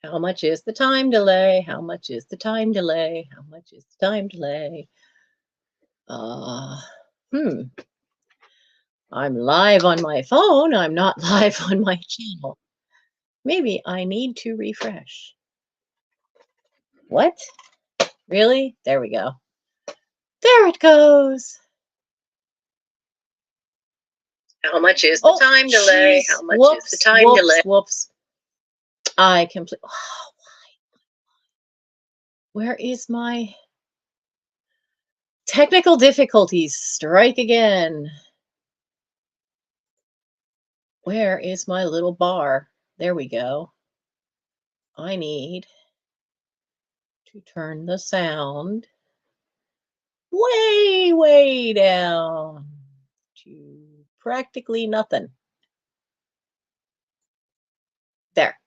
How much is the time delay? How much is the time delay? How much is the time delay? Uh, hmm. I'm live on my phone. I'm not live on my channel. Maybe I need to refresh. What? Really? There we go. There it goes. How much is the time delay? Geez. How much is the time delay? Whoops. I completely. Oh, where is my technical difficulties? Strike again. Where is my little bar? There we go. I need to turn the sound way, way down to practically nothing. There.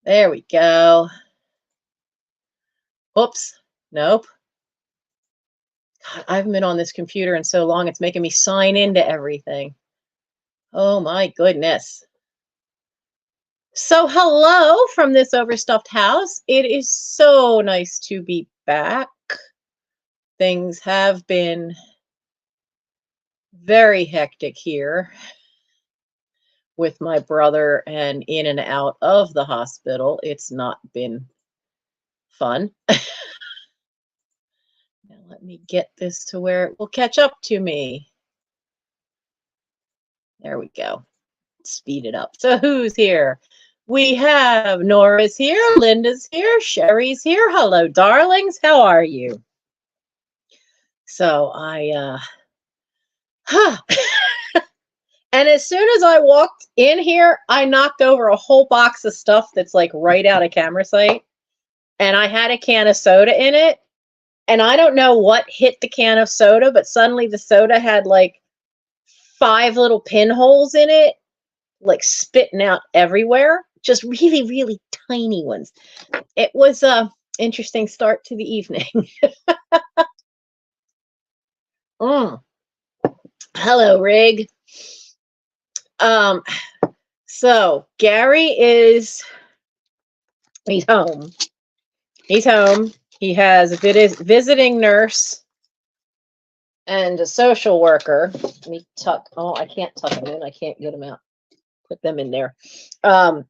There we go. Oops. Nope. God, I haven't been on this computer in so long, it's making me sign into everything. Oh my goodness. So hello from this overstuffed house. It is so nice to be back. Things have been very hectic here with my brother and in and out of the hospital. It's not been fun. Now let me get this to where it will catch up to me. There we go. Speed it up. So who's here? We have Nora's here, Linda's here, Sherry's here. Hello, darlings. How are you? So and as soon as I walked in here, I knocked over a whole box of stuff that's like right out of camera sight. And I had a can of soda in it. And I don't know what hit the can of soda, but suddenly the soda had like 5 little pinholes in it, like spitting out everywhere. Just really, really tiny ones. It was a interesting start to the evening. Hello, Rig. So Gary he's home. He's home. He has a visiting nurse and a social worker. Let me tuck. Oh, I can't tuck them in. I can't get them out. Put them in there.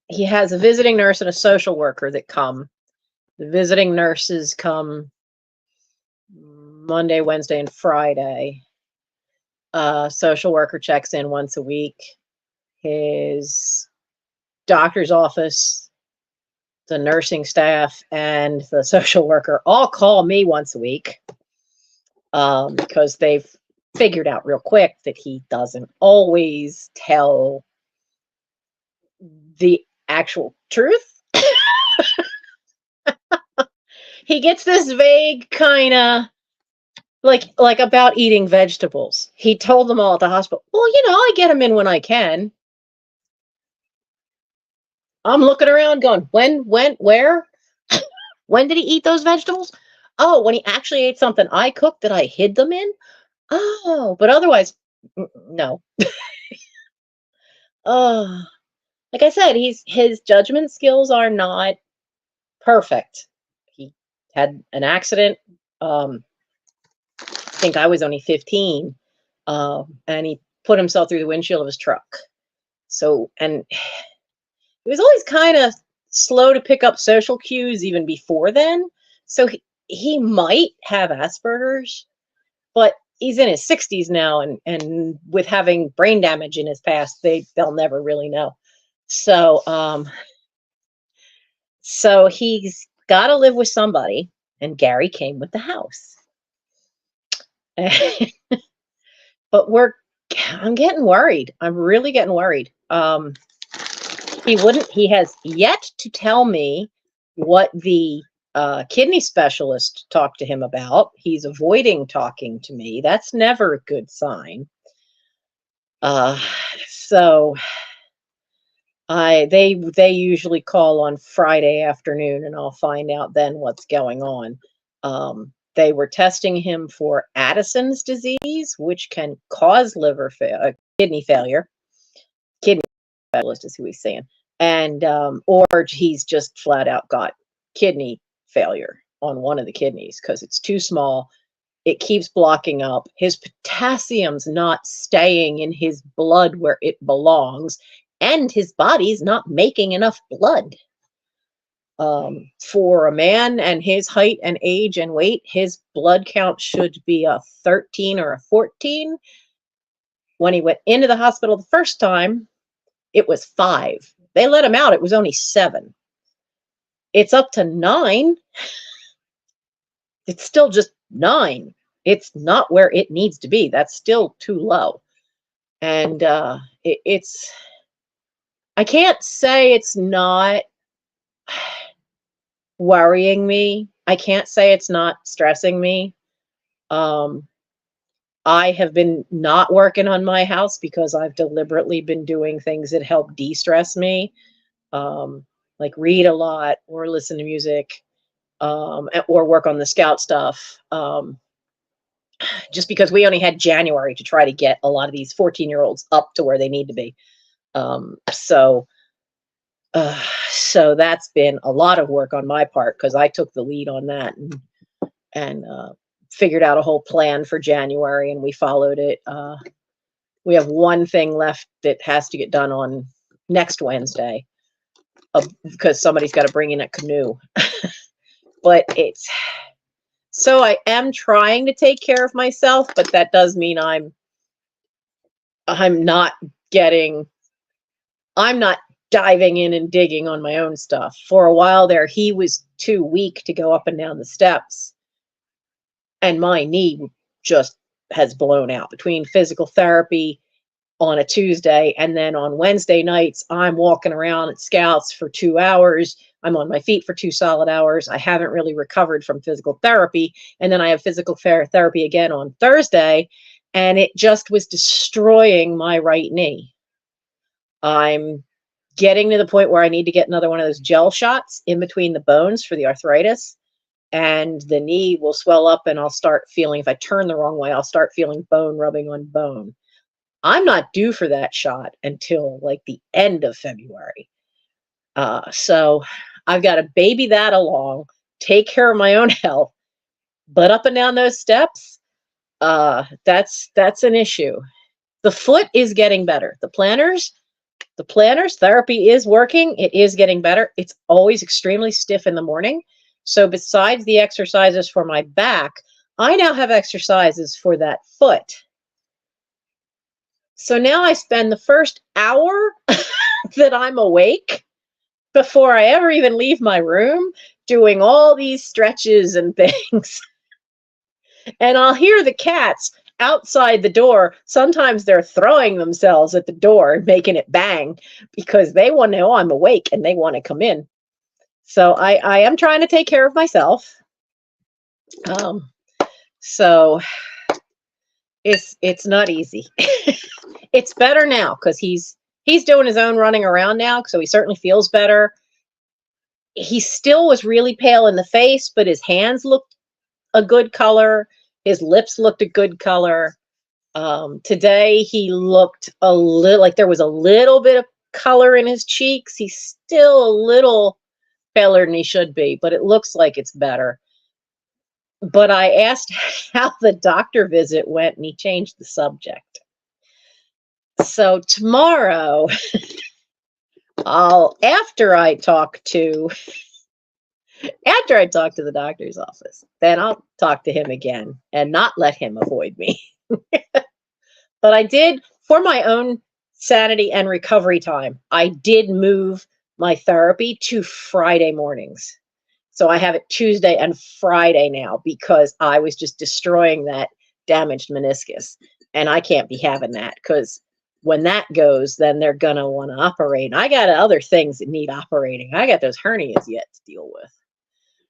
He has a visiting nurse and a social worker that come. The visiting nurses come Monday, Wednesday, and Friday. Social worker checks in once a week. His doctor's office, the nursing staff, and the social worker all call me once a week because they've figured out real quick that he doesn't always tell the actual truth. He gets this vague kind of like about eating vegetables. He told them all at the hospital, well, I get them in when I can. I'm looking around going, when, where? When did he eat those vegetables? Oh, when he actually ate something I cooked that I hid them in? Oh, but otherwise, no. Oh, like I said, his judgment skills are not perfect. He had an accident. I think I was only 15, and he put himself through the windshield of his truck. So, and he was always kind of slow to pick up social cues even before then. So he might have Asperger's, but he's in his 60s now, and with having brain damage in his past, they'll never really know. So so he's got to live with somebody, and Gary came with the house. But I'm getting worried. I'm really getting worried. He has yet to tell me what the kidney specialist talked to him about. He's avoiding talking to me. That's never a good sign. So they usually call on Friday afternoon, and I'll find out then what's going on. They were testing him for Addison's disease, which can cause kidney failure. Kidney specialist is who he's saying. and or he's just flat out got kidney failure on one of the kidneys because it's too small. It keeps blocking up. His potassium's not staying in his blood where it belongs, and his body's not making enough blood. For a man and his height and age and weight, his blood count should be a 13 or a 14. When he went into the hospital the first time, it was 5. They let him out, it was only 7. It's up to 9. It's still just 9. It's not where it needs to be. That's still too low. And it's, I can't say it's not worrying me. I can't say it's not stressing me. I have been not working on my house because I've deliberately been doing things that help de-stress me, like read a lot or listen to music, or work on the scout stuff. Just because we only had January to try to get a lot of these 14-year-olds up to where they need to be. So that's been a lot of work on my part because I took the lead on that and figured out a whole plan for January, and we followed it. We have one thing left that has to get done on next Wednesday because somebody's got to bring in a canoe. But it's, so I am trying to take care of myself, but that does mean I'm not diving in and digging on my own stuff. For a while there, he was too weak to go up and down the steps, and my knee just has blown out between physical therapy on a Tuesday and then on Wednesday nights I'm walking around at Scouts for 2 hours. I'm on my feet for 2 solid hours. I haven't really recovered from physical therapy, and then I have physical therapy again on Thursday, and it just was destroying my right knee. I'm getting to the point where I need to get another one of those gel shots in between the bones for the arthritis, and the knee will swell up and I'll start feeling, if I turn the wrong way, I'll start feeling bone rubbing on bone. I'm not due for that shot until like the end of February. So I've got to baby that along, take care of my own health, but up and down those steps, that's an issue. The foot is getting better. The planners therapy is working. It is getting better. It's always extremely stiff in the morning. So besides the exercises for my back, I now have exercises for that foot. So now I spend the first hour that I'm awake before I ever even leave my room doing all these stretches and things. And I'll hear the cats outside the door. Sometimes they're throwing themselves at the door and making it bang because they want to know I'm awake and they want to come in. So I am trying to take care of myself. So it's not easy. It's better now because he's doing his own running around now, so he certainly feels better. He still was really pale in the face, but his hands looked a good color. His lips looked a good color. Today he looked a little like there was a little bit of color in his cheeks. He's still a little paler than he should be, but it looks like it's better. But I asked how the doctor visit went, and he changed the subject. So tomorrow, after I talk to the doctor's office, then I'll talk to him again and not let him avoid me. But I did, for my own sanity and recovery time, I did move my therapy to Friday mornings. So I have it Tuesday and Friday now because I was just destroying that damaged meniscus. And I can't be having that because when that goes, then they're going to want to operate. I got other things that need operating. I got those hernias yet to deal with.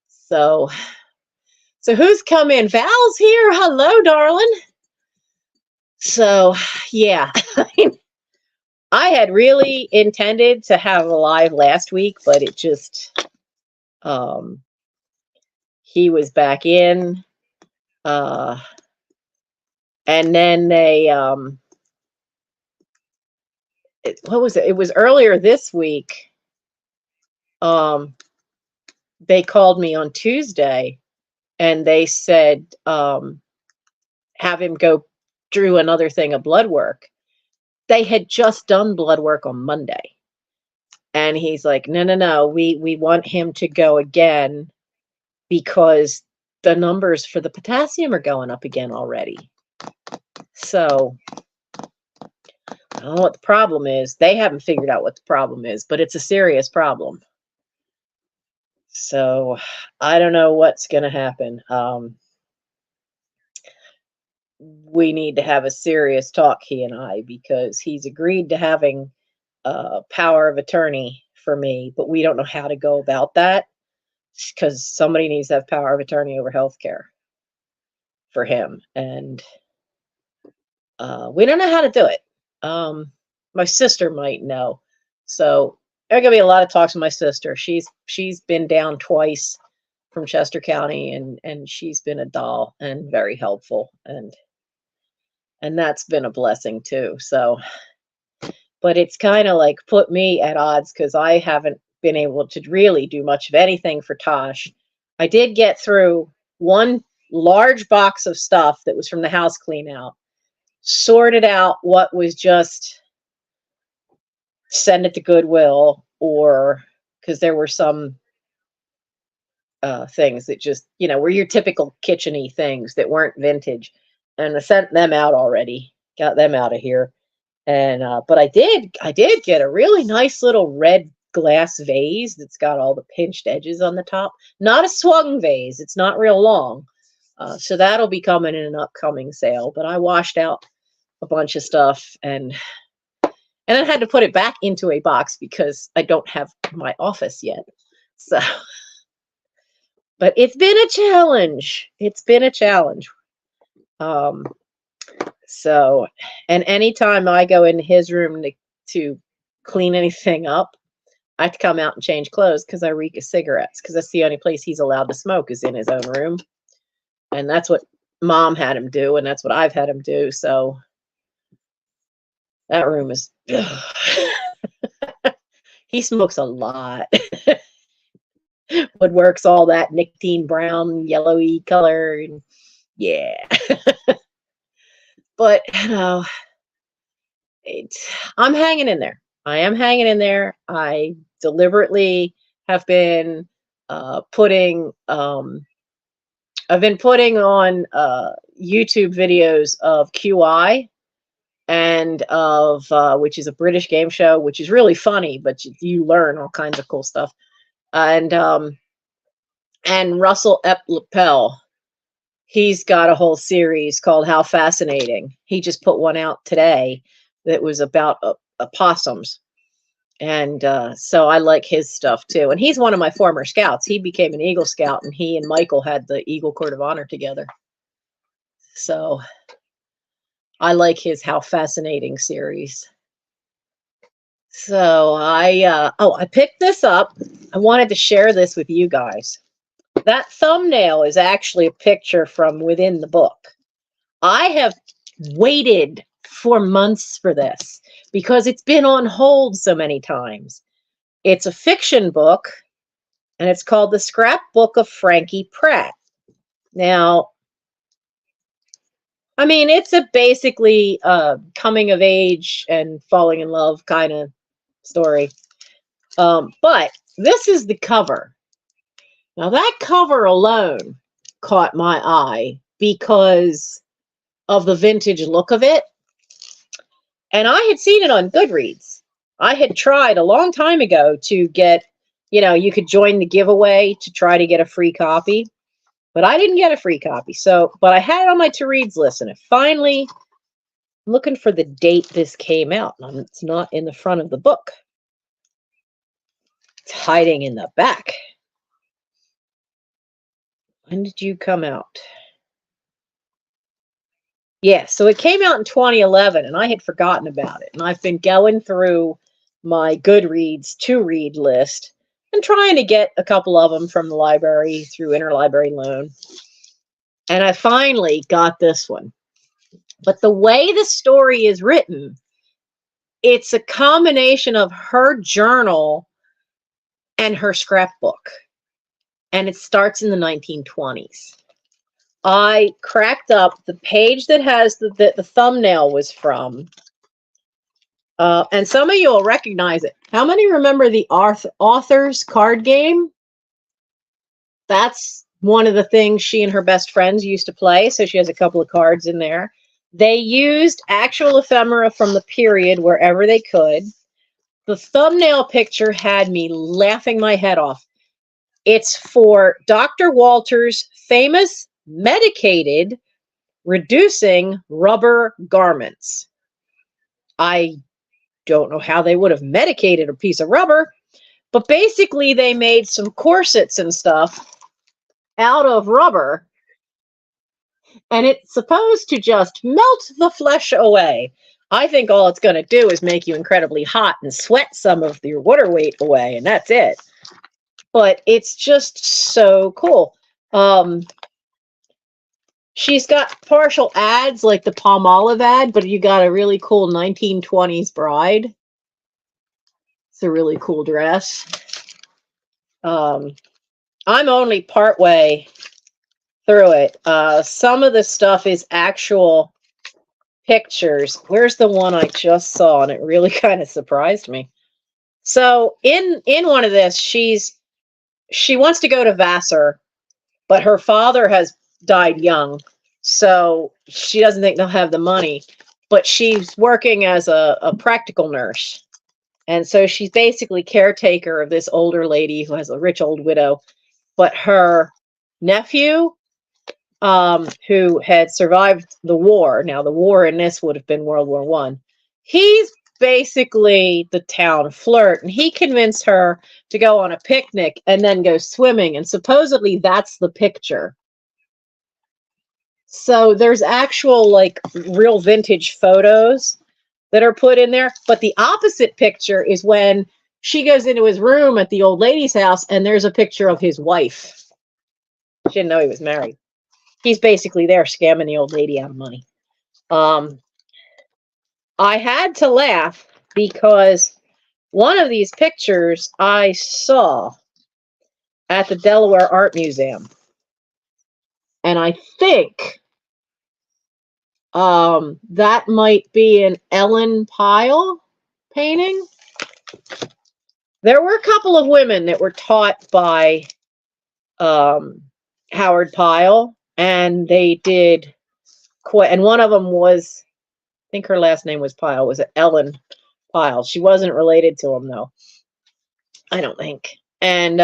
So who's come in? Val's here. Hello, darling. So, yeah. I had really intended to have a live last week, but it just, he was back in, and then they, what was it? It was earlier this week. they called me on Tuesday and they said, have him go through another thing of blood work. They had just done blood work on Monday. And he's like, no, we want him to go again because the numbers for the potassium are going up again already. So I don't know what the problem is. They haven't figured out what the problem is, but it's a serious problem. So I don't know what's going to happen. We need to have a serious talk, he and I, because he's agreed to having power of attorney for me, but we don't know how to go about that because somebody needs to have power of attorney over healthcare for him. And we don't know how to do it. My sister might know. So there are going to be a lot of talks with my sister. She's been down twice from Chester County, and she's been a doll and very helpful. And that's been a blessing too. So, but it's kind of like put me at odds because I haven't been able to really do much of anything for Tosh. I did get through one large box of stuff that was from the house clean out, sorted out what was just send it to Goodwill, or because there were some things that just, were your typical kitchen-y things that weren't vintage. And I sent them out already, got them out of here. And but I did get a really nice little red glass vase that's got all the pinched edges on the top. Not a swung vase. It's not real long. So that'll be coming in an upcoming sale. But I washed out a bunch of stuff and I had to put it back into a box because I don't have my office yet. So, but it's been a challenge. It's been a challenge. So, and anytime I go in his room to clean anything up, I have to come out and change clothes because I reek of cigarettes, because that's the only place he's allowed to smoke is in his own room. And that's what Mom had him do, and that's what I've had him do. So that room is, he smokes a lot. Woodworks all that nicotine brown, yellowy color. And yeah. But, I'm hanging in there. I am hanging in there. I deliberately have been putting, I've been putting on YouTube videos of QI and of, which is a British game show, which is really funny, but you learn all kinds of cool stuff. And Russell Eplepel, he's got a whole series called How Fascinating. He just put one out today that was about opossums. And so I like his stuff too. And he's one of my former scouts. He became an Eagle Scout, and he and Michael had the Eagle Court of Honor together. So I like his How Fascinating series. So I picked this up. I wanted to share this with you guys. That thumbnail is actually a picture from within the book. I have waited for months for this because it's been on hold so many times. It's a fiction book, and it's called The Scrapbook of Frankie Pratt. Now, I mean, it's a basically coming of age and falling in love kind of story. But this is the cover. Now, that cover alone caught my eye because of the vintage look of it. And I had seen it on Goodreads. I had tried a long time ago to get, you could join the giveaway to try to get a free copy. But I didn't get a free copy. So, but I had it on my to-reads list. And it finally, I'm looking for the date this came out. And it's not in the front of the book. It's hiding in the back. When did you come out? Yeah, so it came out in 2011, and I had forgotten about it. And I've been going through my Goodreads to-read list and trying to get a couple of them from the library through interlibrary loan. And I finally got this one. But the way the story is written, it's a combination of her journal and her scrapbook. And it starts in the 1920s. I cracked up the page that has the thumbnail was from. And some of you will recognize it. How many remember the author's card game? That's one of the things she and her best friends used to play. So she has a couple of cards in there. They used actual ephemera from the period wherever they could. The thumbnail picture had me laughing my head off. It's for Dr. Walter's famous medicated reducing rubber garments. I don't know how they would have medicated a piece of rubber, but basically they made some corsets and stuff out of rubber, and it's supposed to just melt the flesh away. I think all it's going to do is make you incredibly hot and sweat some of your water weight away, and that's it. But it's just so cool. She's got partial ads like the Palmolive ad, but you got a really cool 1920s bride. It's a really cool dress. I'm only partway through it. Some of the stuff is actual pictures. Where's the one I just saw? And it really kind of surprised me. So in one of this, she wants to go to Vassar, but her father has died young, so she doesn't think they'll have the money. But she's working as a practical nurse. And so she's basically caretaker of this older lady who has a rich old widow. But her nephew, who had survived the war, now the war in this would have been World War I, he's basically the town flirt, and he convinced her to go on a picnic and then go swimming, and supposedly that's the picture. So there's actual like real vintage photos that are put in there, but the opposite picture is when she goes into his room at the old lady's house and there's a picture of his wife. She didn't know he was married. He's basically there scamming the old lady out of money. I had to laugh because one of these pictures I saw at the Delaware Art Museum. And I think that might be an Ellen Pyle painting. There were a couple of women that were taught by Howard Pyle, and they did quite, and one of them was, I think her last name was Pyle, was Ellen Pyle. She wasn't related to him, though, I don't think. And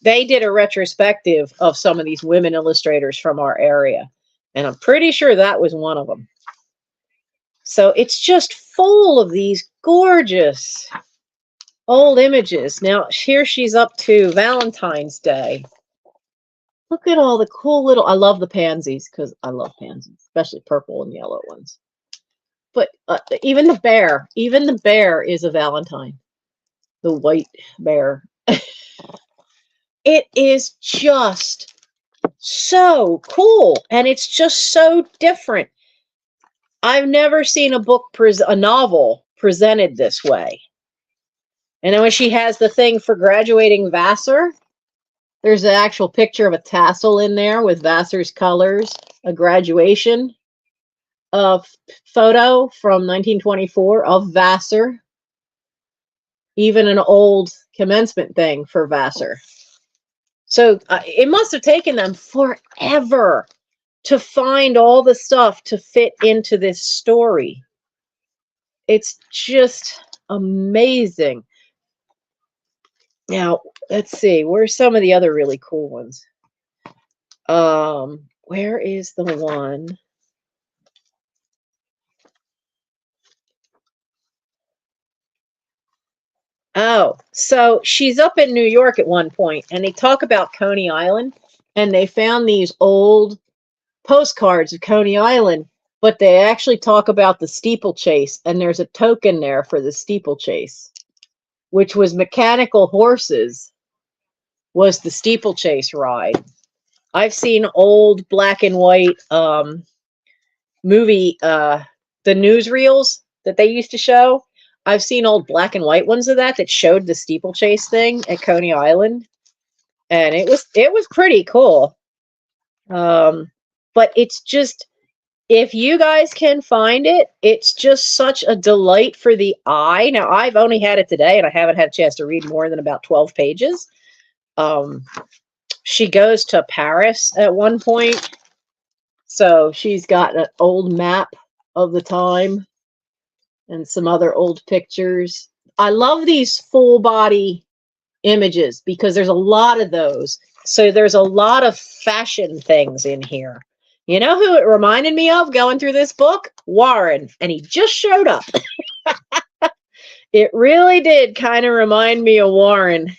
they did a retrospective of some of these women illustrators from our area, and I'm pretty sure that was one of them. So it's just full of these gorgeous old images. Now, here she's up to Valentine's Day. Look at all the cool little, I love the pansies because I love pansies, especially purple and yellow ones. But even the bear is a Valentine. The white bear. It is just so cool, and it's just so different. I've never seen a novel presented this way. And then when she has the thing for graduating Vassar, there's an actual picture of a tassel in there with Vassar's colors, a graduation photo from 1924 of Vassar, even an old commencement thing for Vassar. So it must have taken them forever to find all the stuff to fit into this story. It's just amazing. Now, let's see. Where's some of the other really cool ones? Where is the one? Oh, so she's up in New York at one point, and they talk about Coney Island, and they found these old postcards of Coney Island, but they actually talk about the steeplechase, and there's a token there for the steeplechase, which was mechanical horses, was the steeplechase ride. I've seen old black and white movie, the newsreels that they used to show. I've seen old black and white ones of that showed the steeplechase thing at Coney Island, and it was pretty cool. But it's just, if you guys can find it, it's just such a delight for the eye. Now, I've only had it today, and I haven't had a chance to read more than about 12 pages. She goes to Paris at one point, so she's got an old map of the time and some other old pictures. I love these full body images because there's a lot of those. So there's a lot of fashion things in here. You know who it reminded me of going through this book? Warren, and he just showed up. It really did kind of remind me of Warren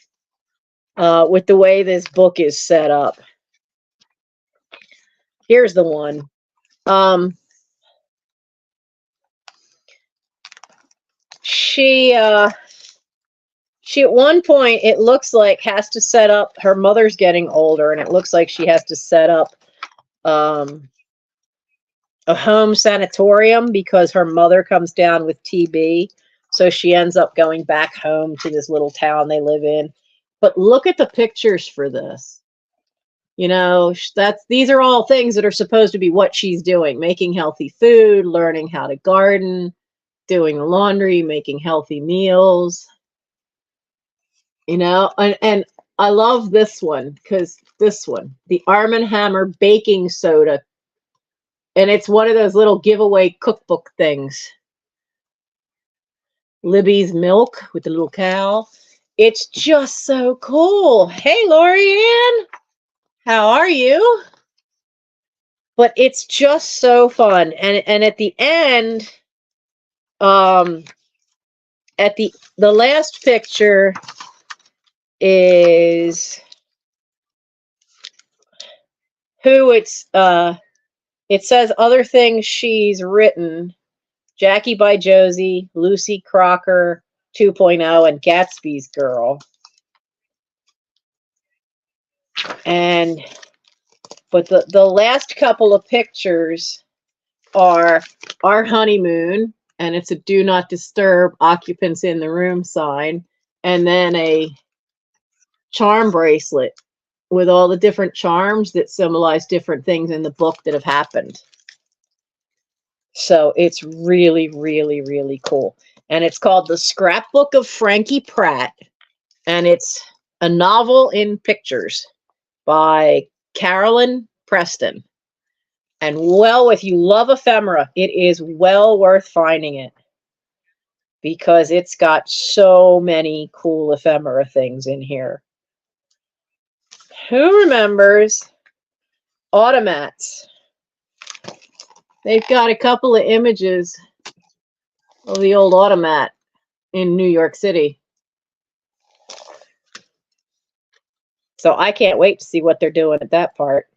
with the way this book is set up. Here's the one. She at one point, it looks like, has to set up, her mother's getting older, and it looks like she has to set up a home sanatorium because her mother comes down with TB. So she ends up going back home to this little town they live in. But look at the pictures for this. You know, these are all things that are supposed to be what she's doing: making healthy food, learning how to garden, doing the laundry, making healthy meals. You know, and I love this one because this one, the Arm & Hammer baking soda, and it's one of those little giveaway cookbook things. Libby's milk with the little cow. It's just so cool. Hey, Lorianne, how are you? But it's just so fun. And at the end, at the last picture is who it's it says other things she's written: Jackie by Josie, Lucy Crocker 2.0, and Gatsby's Girl. But the last couple of pictures are our honeymoon, and it's a do not disturb occupants in the room sign, and then a charm bracelet with all the different charms that symbolize different things in the book that have happened. So it's really, really, really cool. And it's called The Scrapbook of Frankie Pratt, and it's a novel in pictures by Carolyn Preston. And well, if you love ephemera, it is well worth finding it because it's got so many cool ephemera things in here. Who remembers automats? They've got a couple of images of the old automat in New York City. So I can't wait to see what they're doing at that part.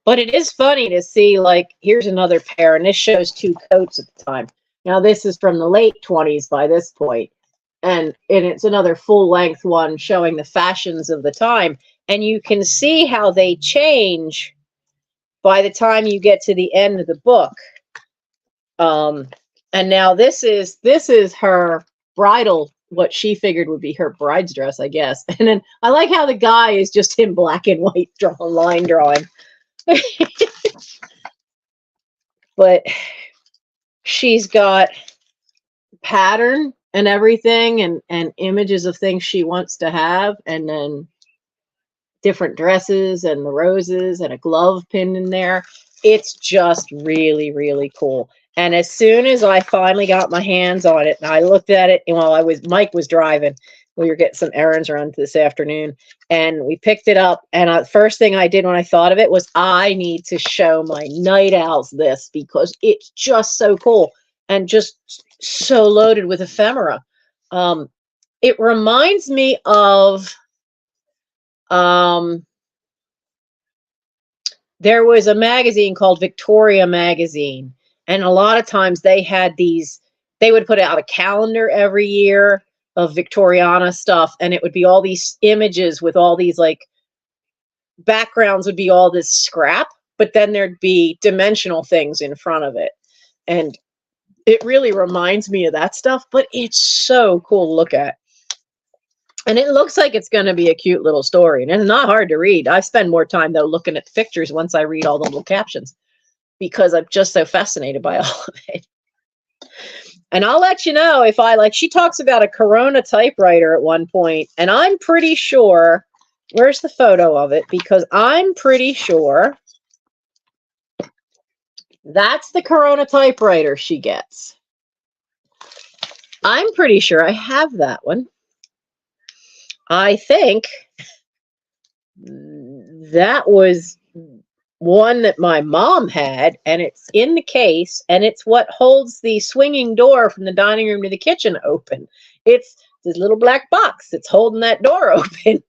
But it is funny to see, like, here's another pair, and this shows two coats at the time. Now, this is from the late 20s by this point, and it's another full-length one showing the fashions of the time. And you can see how they change by the time you get to the end of the book. And now this is her bridal, what she figured would be her bride's dress, I guess. And then I like how the guy is just in black and white line drawing. But she's got pattern and everything, and images of things she wants to have, and then different dresses and the roses and a glove pinned in there. It's just really, really cool. And as soon as I finally got my hands on it, and I looked at it, and while Mike was driving, we were getting some errands around this afternoon, and we picked it up. And the first thing I did when I thought of it was, I need to show my night owls this because it's just so cool and just so loaded with ephemera. It reminds me of there was a magazine called Victoria Magazine, and a lot of times they had these, they would put out a calendar every year of Victoriana stuff, and it would be all these images with all these, like, backgrounds would be all this scrap, but then there'd be dimensional things in front of it. And it really reminds me of that stuff, but it's so cool to look at. And it looks like it's going to be a cute little story. And it's not hard to read. I spend more time, though, looking at the pictures once I read all the little captions, because I'm just so fascinated by all of it. And I'll let you know if I like, she talks about a Corona typewriter at one point, and I'm pretty sure, where's the photo of it? Because I'm pretty sure that's the Corona typewriter she gets. I'm pretty sure I have that one. I think that was one that my mom had, and it's in the case, and it's what holds the swinging door from the dining room to the kitchen open. It's this little black box that's holding that door open.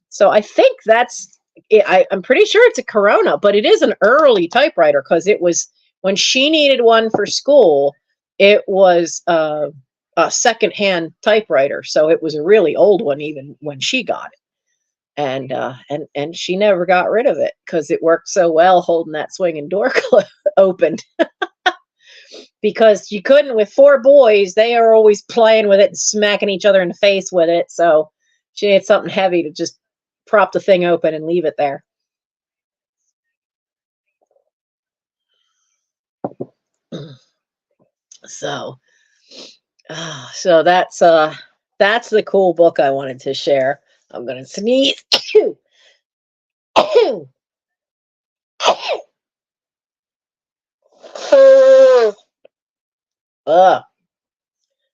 So I think that's it. I'm pretty sure it's a Corona, but it is an early typewriter, because it was when she needed one for school. It was a secondhand typewriter, so it was a really old one even when she got it. And she never got rid of it because it worked so well holding that swinging door opened. Because you couldn't, with 4 boys, they are always playing with it and smacking each other in the face with it. So she needed something heavy to just prop the thing open and leave it there. So that's the cool book I wanted to share. I'm gonna sneeze.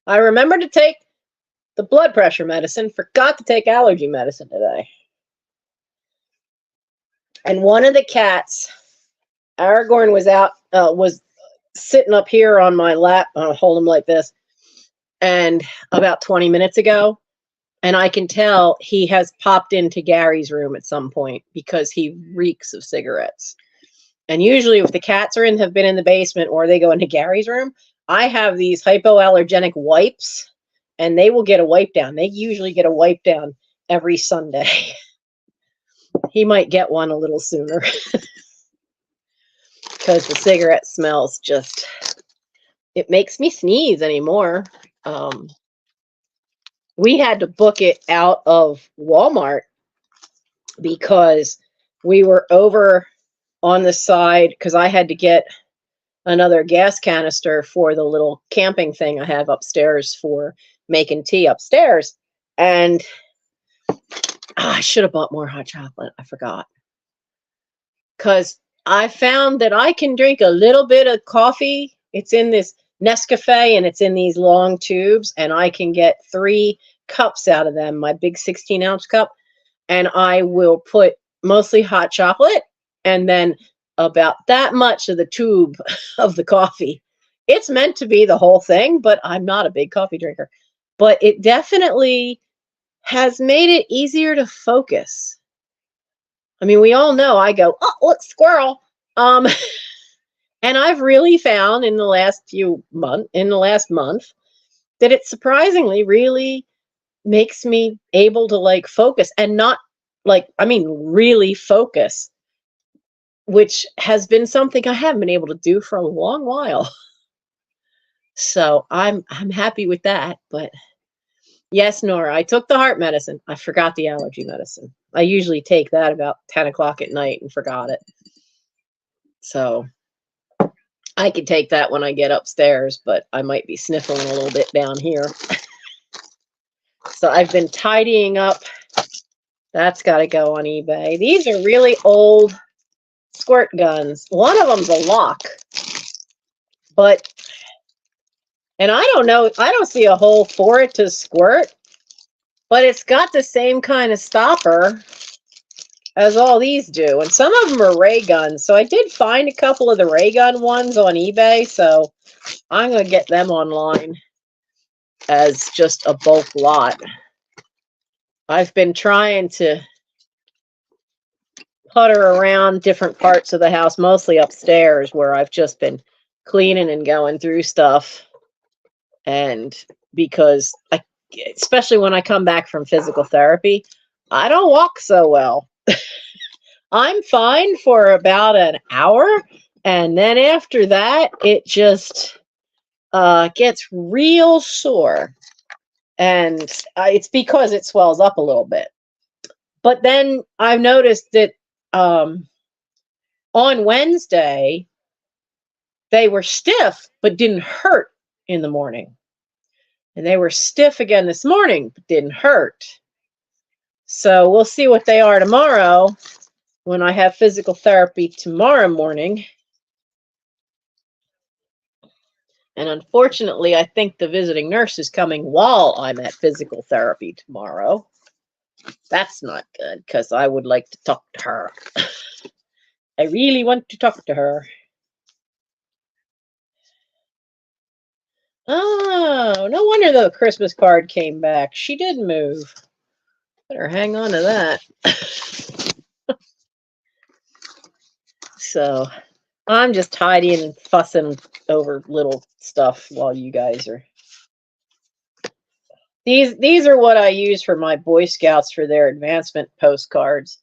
I remembered to take the blood pressure medicine, forgot to take allergy medicine today. And one of the cats, Aragorn, was out, was sitting up here on my lap. I'll hold him like this. And about 20 minutes ago, and I can tell he has popped into Gary's room at some point because he reeks of cigarettes. And usually if the cats have been in the basement or they go into Gary's room, I have these hypoallergenic wipes, and they will get a wipe down. They usually get a wipe down every Sunday. He might get one a little sooner because the cigarette smells just, it makes me sneeze anymore. We had to book it out of Walmart because we were over on the side, because I had to get another gas canister for the little camping thing I have upstairs for making tea upstairs. And I should have bought more hot chocolate. I forgot. Because I found that I can drink a little bit of coffee. It's in this Nescafe, and it's in these long tubes, and I can get 3 cups out of them, my big 16-ounce cup. And I will put mostly hot chocolate, and then about that much of the tube of the coffee. It's meant to be the whole thing, but I'm not a big coffee drinker. But it definitely has made it easier to focus. I mean, we all know I go, oh, look, squirrel. And I've really found in the last month, that it surprisingly really makes me able to like focus, and not like, I mean, really focus, which has been something I haven't been able to do for a long while. So I'm happy with that. But yes, Nora, I took the heart medicine. I forgot the allergy medicine. I usually take that about 10 o'clock at night and forgot it. So I could take that when I get upstairs, but I might be sniffling a little bit down here. So I've been tidying up. That's got to go on eBay. These are really old squirt guns. One of them's a lock, and I don't know, I don't see a hole for it to squirt, but it's got the same kind of stopper as all these do. And some of them are ray guns. So I did find a couple of the ray gun ones on eBay. So I'm going to get them online as just a bulk lot. I've been trying to putter around different parts of the house, mostly upstairs, where I've just been cleaning and going through stuff. And because especially when I come back from physical therapy, I don't walk so well. I'm fine for about an hour, and then after that, it just, gets real sore. And it's because it swells up a little bit. But then I've noticed that on Wednesday, they were stiff, but didn't hurt in the morning. And they were stiff again this morning, but didn't hurt. So we'll see what they are tomorrow when I have physical therapy tomorrow morning. And unfortunately, I think the visiting nurse is coming while I'm at physical therapy tomorrow. That's not good, because I would like to talk to her. I really want to talk to her. Oh, no wonder the Christmas card came back. She did move. Better hang on to that. So I'm just tidying and fussing over little stuff while you guys are. These are what I use for my Boy Scouts for their advancement postcards.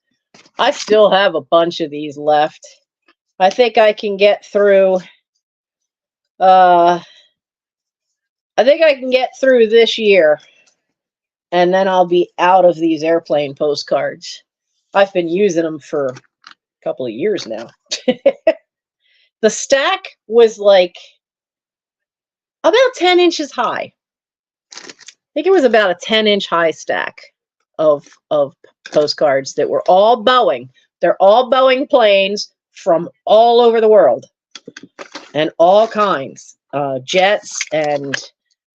I still have a bunch of these left. I think I can get through. I think I can get through this year, and then I'll be out of these airplane postcards. I've been using them for a couple of years now. The stack was like about 10 inches high. I think it was about a 10-inch high stack of postcards that were all Boeing. They're all Boeing planes from all over the world and all kinds. Jets and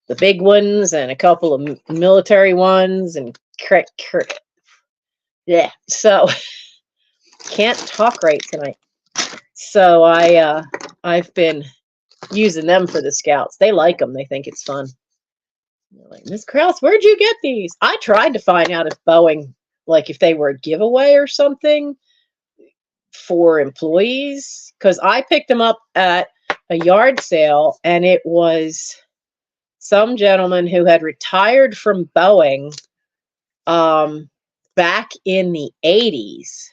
the big ones and a couple of military ones and yeah. So can't talk right tonight. So I've been using them for the Scouts. They like them. They think it's fun. They're like, Miss Krause, where'd you get these? I tried to find out if Boeing, like if they were a giveaway or something for employees, because I picked them up at a yard sale, and it was some gentleman who had retired from Boeing back in the 80s.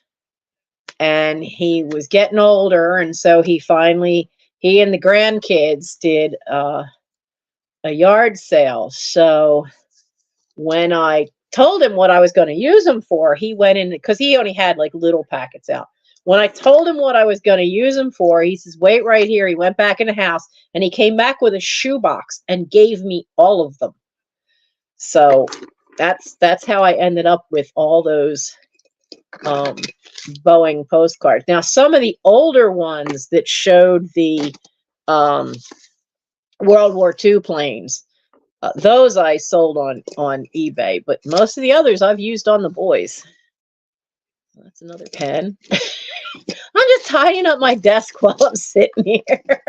And he was getting older, and so he and the grandkids did a yard sale. So when I told him what I was going to use them for, he went in, because he only had like little packets out. When I told him what I was going to use them for, he says, wait right here. He went back in the house, and he came back with a shoebox and gave me all of them. So that's how I ended up with all those Boeing postcards. Now, some of the older ones that showed the World War II planes, those I sold on eBay, but most of the others I've used on the boys. That's another pen. I'm just tidying up my desk while I'm sitting here.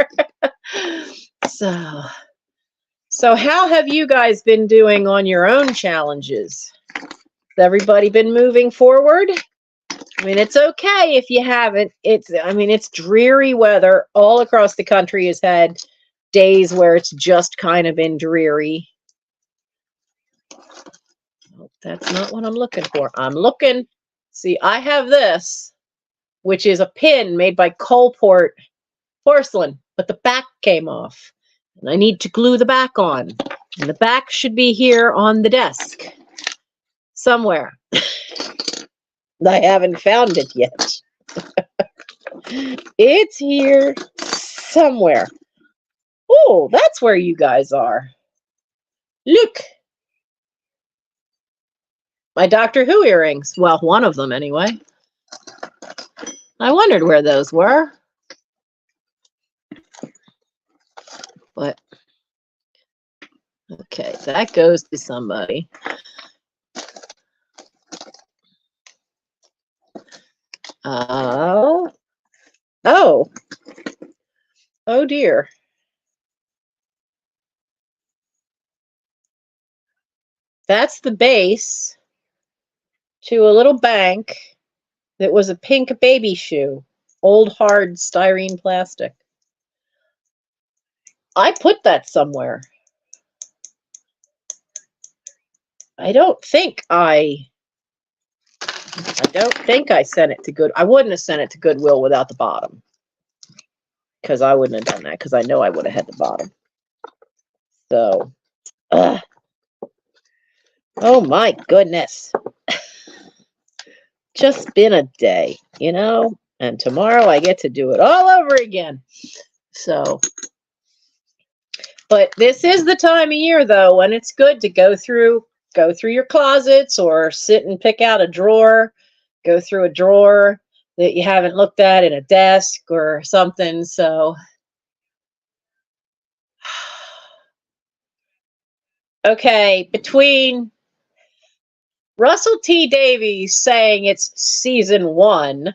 So how have you guys been doing on your own challenges? Has everybody been moving forward? I mean, it's okay if you haven't. It's dreary weather. All across the country has had days where it's just kind of been dreary. Oh, that's not what I'm looking for. I'm looking. See, I have this, which is a pin made by Colport porcelain, but the back came off. And I need to glue the back on. And the back should be here on the desk somewhere. I haven't found it yet. It's here somewhere. Oh, that's where you guys are. Look. My Doctor Who earrings. Well, one of them anyway. I wondered where those were. But, okay, that goes to somebody. Oh dear. That's the base to a little bank that was a pink baby shoe. Old hard styrene plastic. I put that somewhere. I don't think I sent it to Good. I wouldn't have sent it to Goodwill without the bottom. Because I wouldn't have done that, because I know I would have had the bottom. So, oh my goodness. Just been a day, you know? And tomorrow I get to do it all over again. So, but this is the time of year, though, when it's good to go through your closets or sit and pick out a drawer, go through a drawer that you haven't looked at in a desk or something. So, okay, between Russell T. Davies saying it's season 1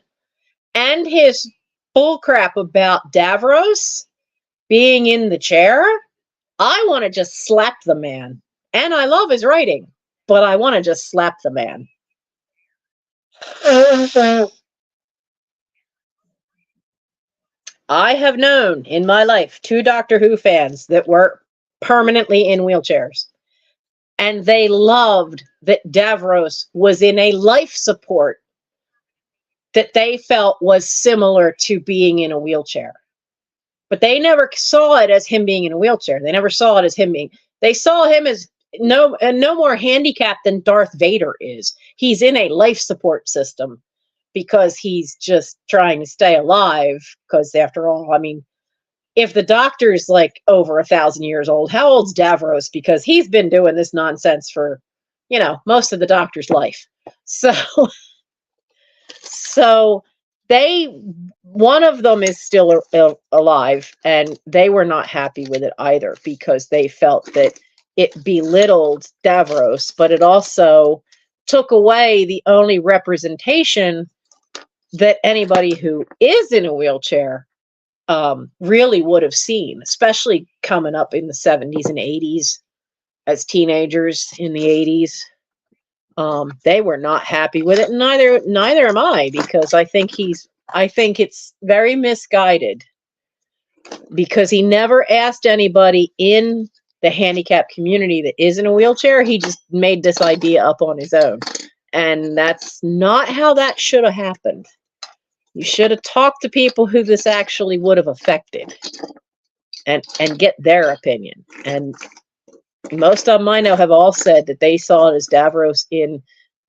and his bullcrap about Davros being in the chair, I want to just slap the man. And I love his writing, but I want to just slap the man. I have known in my life 2 Doctor Who fans that were permanently in wheelchairs. And they loved that Davros was in a life support that they felt was similar to being in a wheelchair. But they never saw it as him being in a wheelchair. They never saw it as him being. They saw him as no more handicapped than Darth Vader is. He's in a life support system because he's just trying to stay alive. Because after all, I mean, if the Doctor's like over 1,000 years old, how old's Davros? Because he's been doing this nonsense for, you know, most of the Doctor's life. So one of them is still alive, and they were not happy with it either because they felt that it belittled Davros, but it also took away the only representation that anybody who is in a wheelchair really would have seen, especially coming up in the 70s and 80s as teenagers in the 80s. They were not happy with it, and neither am I, because I think it's very misguided because he never asked anybody in the handicapped community that is in a wheelchair. He just made this idea up on his own, and that's not how that should have happened. You should have talked to people who this actually would have affected and get their opinion. And most of them I know have all said that they saw it as Davros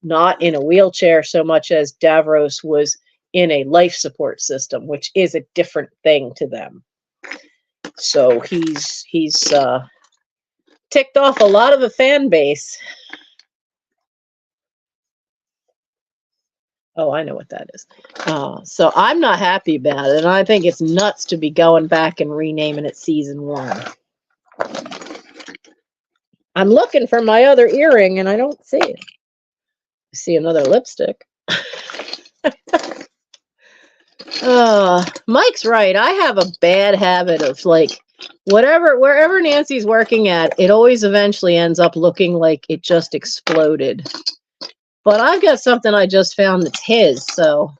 not in a wheelchair so much as Davros was in a life support system, which is a different thing to them. So he's ticked off a lot of the fan base. Oh, I know what that is. So I'm not happy about it, and I think it's nuts to be going back and renaming it season 1. I'm looking for my other earring, and I don't see it. I see another lipstick. Mike's right. I have a bad habit of, like, wherever Nancy's working at, it always eventually ends up looking like it just exploded. But I've got something I just found that's his, so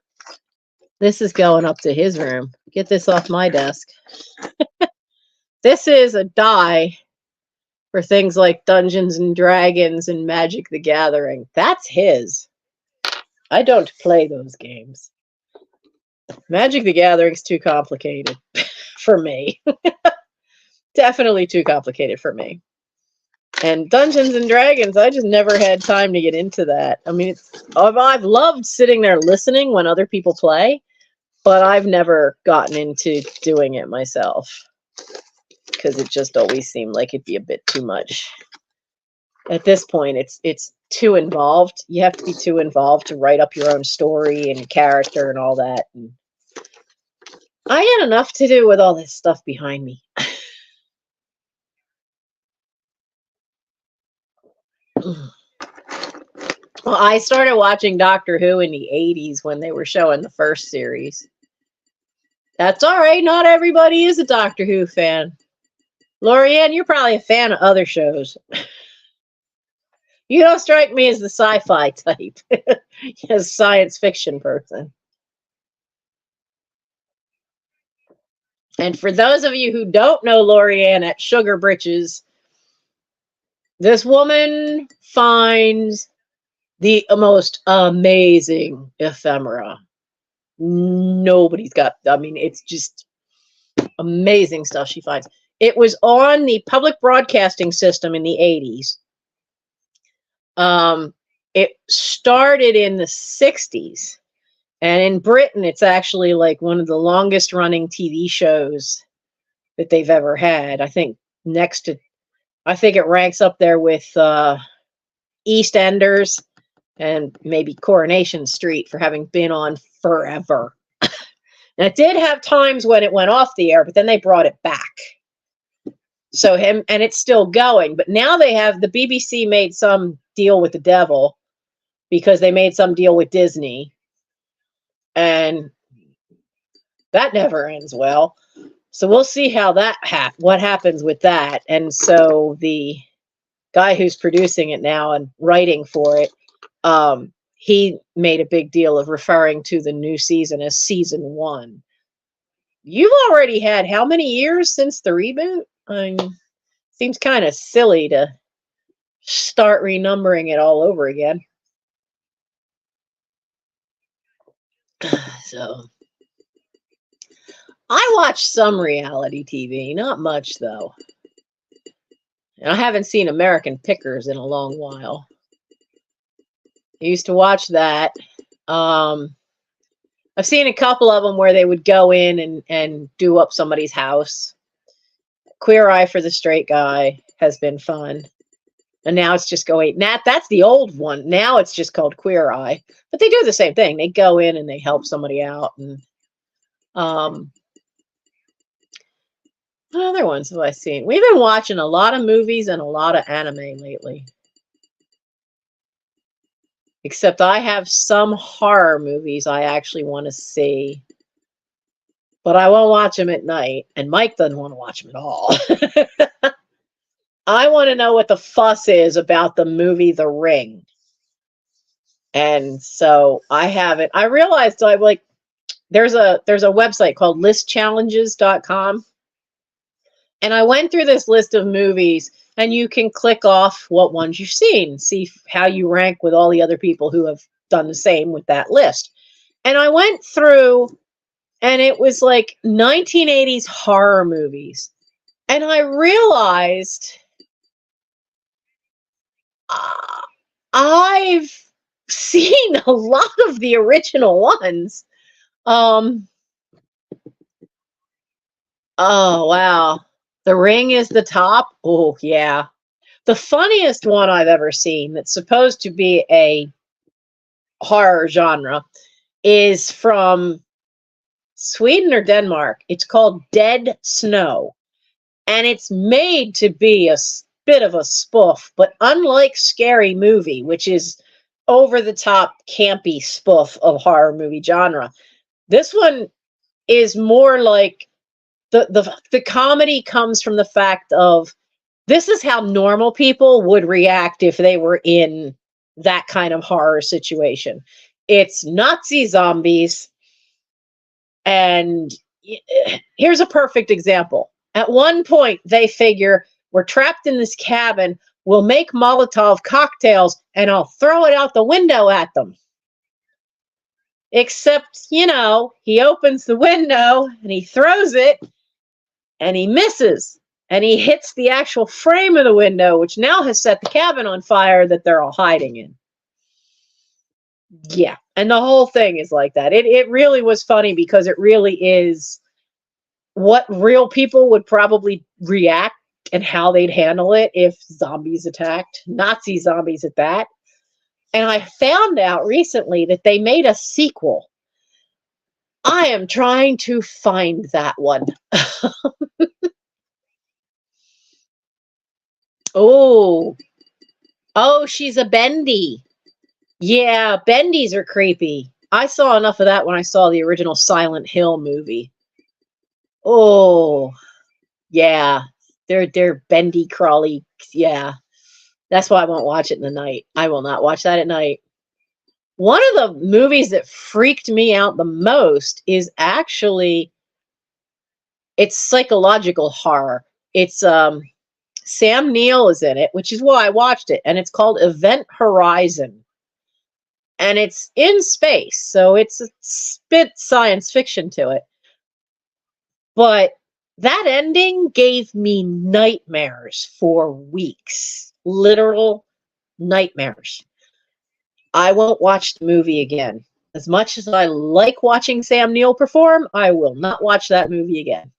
this is going up to his room. Get this off my desk. This is a die for things like Dungeons and Dragons and Magic the Gathering. That's his. I don't play those games. Magic the Gathering's too complicated for me. Definitely too complicated for me. And Dungeons and Dragons, I just never had time to get into that. I mean, I've loved sitting there listening when other people play, but I've never gotten into doing it myself because it just always seemed like it'd be a bit too much. At this point, it's too involved. You have to be too involved to write up your own story and character and all that. And I had enough to do with all this stuff behind me. Well, I started watching Doctor Who in the 80s when they were showing the first series. That's all right. Not everybody is a Doctor Who fan. Lorianne, you're probably a fan of other shows. You don't strike me as the sci-fi type, as science fiction person. And for those of you who don't know Lorianne at Sugar Britches, this woman finds the most amazing ephemera. Nobody's got, I mean, it's just amazing stuff she finds. It was on the public broadcasting system in the 80s. It started in the 60s. And in Britain, it's actually like one of the longest running TV shows that they've ever had. I think it ranks up there with EastEnders and maybe Coronation Street for having been on forever. And it did have times when it went off the air, but then they brought it back. And it's still going. But now the BBC made some deal with the devil because they made some deal with Disney. And that never ends well. So we'll see how what happens with that. And so the guy who's producing it now and writing for it, he made a big deal of referring to the new season as season 1. You've already had how many years since the reboot? I mean, seems kind of silly to start renumbering it all over again. So I watch some reality TV, not much though. And I haven't seen American Pickers in a long while. I used to watch that. I've seen a couple of them where they would go in and do up somebody's house. Queer Eye for the Straight Guy has been fun. And now it's just that's the old one. Now it's just called Queer Eye. But they do the same thing. They go in and they help somebody out. And what other ones have I seen? We've been watching a lot of movies and a lot of anime lately. Except I have some horror movies I actually want to see. But I won't watch them at night. And Mike doesn't want to watch them at all. I want to know what the fuss is about the movie The Ring. And so I haven't. I realized there's a website called listchallenges.com. And I went through this list of movies, and you can click off what ones you've seen, see how you rank with all the other people who have done the same with that list. And I went through, and it was like 1980s horror movies. And I realized I've seen a lot of the original ones. Oh, wow. The Ring is the top. Oh, yeah. The funniest one I've ever seen that's supposed to be a horror genre is from Sweden or Denmark. It's called Dead Snow. And it's made to be a bit of a spoof, but unlike Scary Movie, which is over-the-top, campy spoof of horror movie genre, this one is more like the comedy comes from the fact of this is how normal people would react if they were in that kind of horror situation. It's Nazi zombies. And here's a perfect example. At one point, they figure, we're trapped in this cabin. We'll make Molotov cocktails, and I'll throw it out the window at them. Except, he opens the window, and he throws it, and he misses. And he hits the actual frame of the window, which now has set the cabin on fire that they're all hiding in. Yeah, and the whole thing is like that. It really was funny because it really is what real people would probably react and how they'd handle it if zombies attacked, Nazi zombies at that. And I found out recently that they made a sequel. I am trying to find that one. Oh, she's a bendy. Yeah, bendies are creepy. I saw enough of that when I saw the original Silent Hill movie. Oh, yeah. They're bendy, crawly. Yeah. That's why I won't watch it in the night. I will not watch that at night. One of the movies that freaked me out the most is actually, it's psychological horror. It's Sam Neill is in it, which is why I watched it, and it's called Event Horizon. And it's in space, so it's a bit science fiction to it. But that ending gave me nightmares for weeks. Literal nightmares. I won't watch the movie again. As much as I like watching Sam Neill perform, I will not watch that movie again.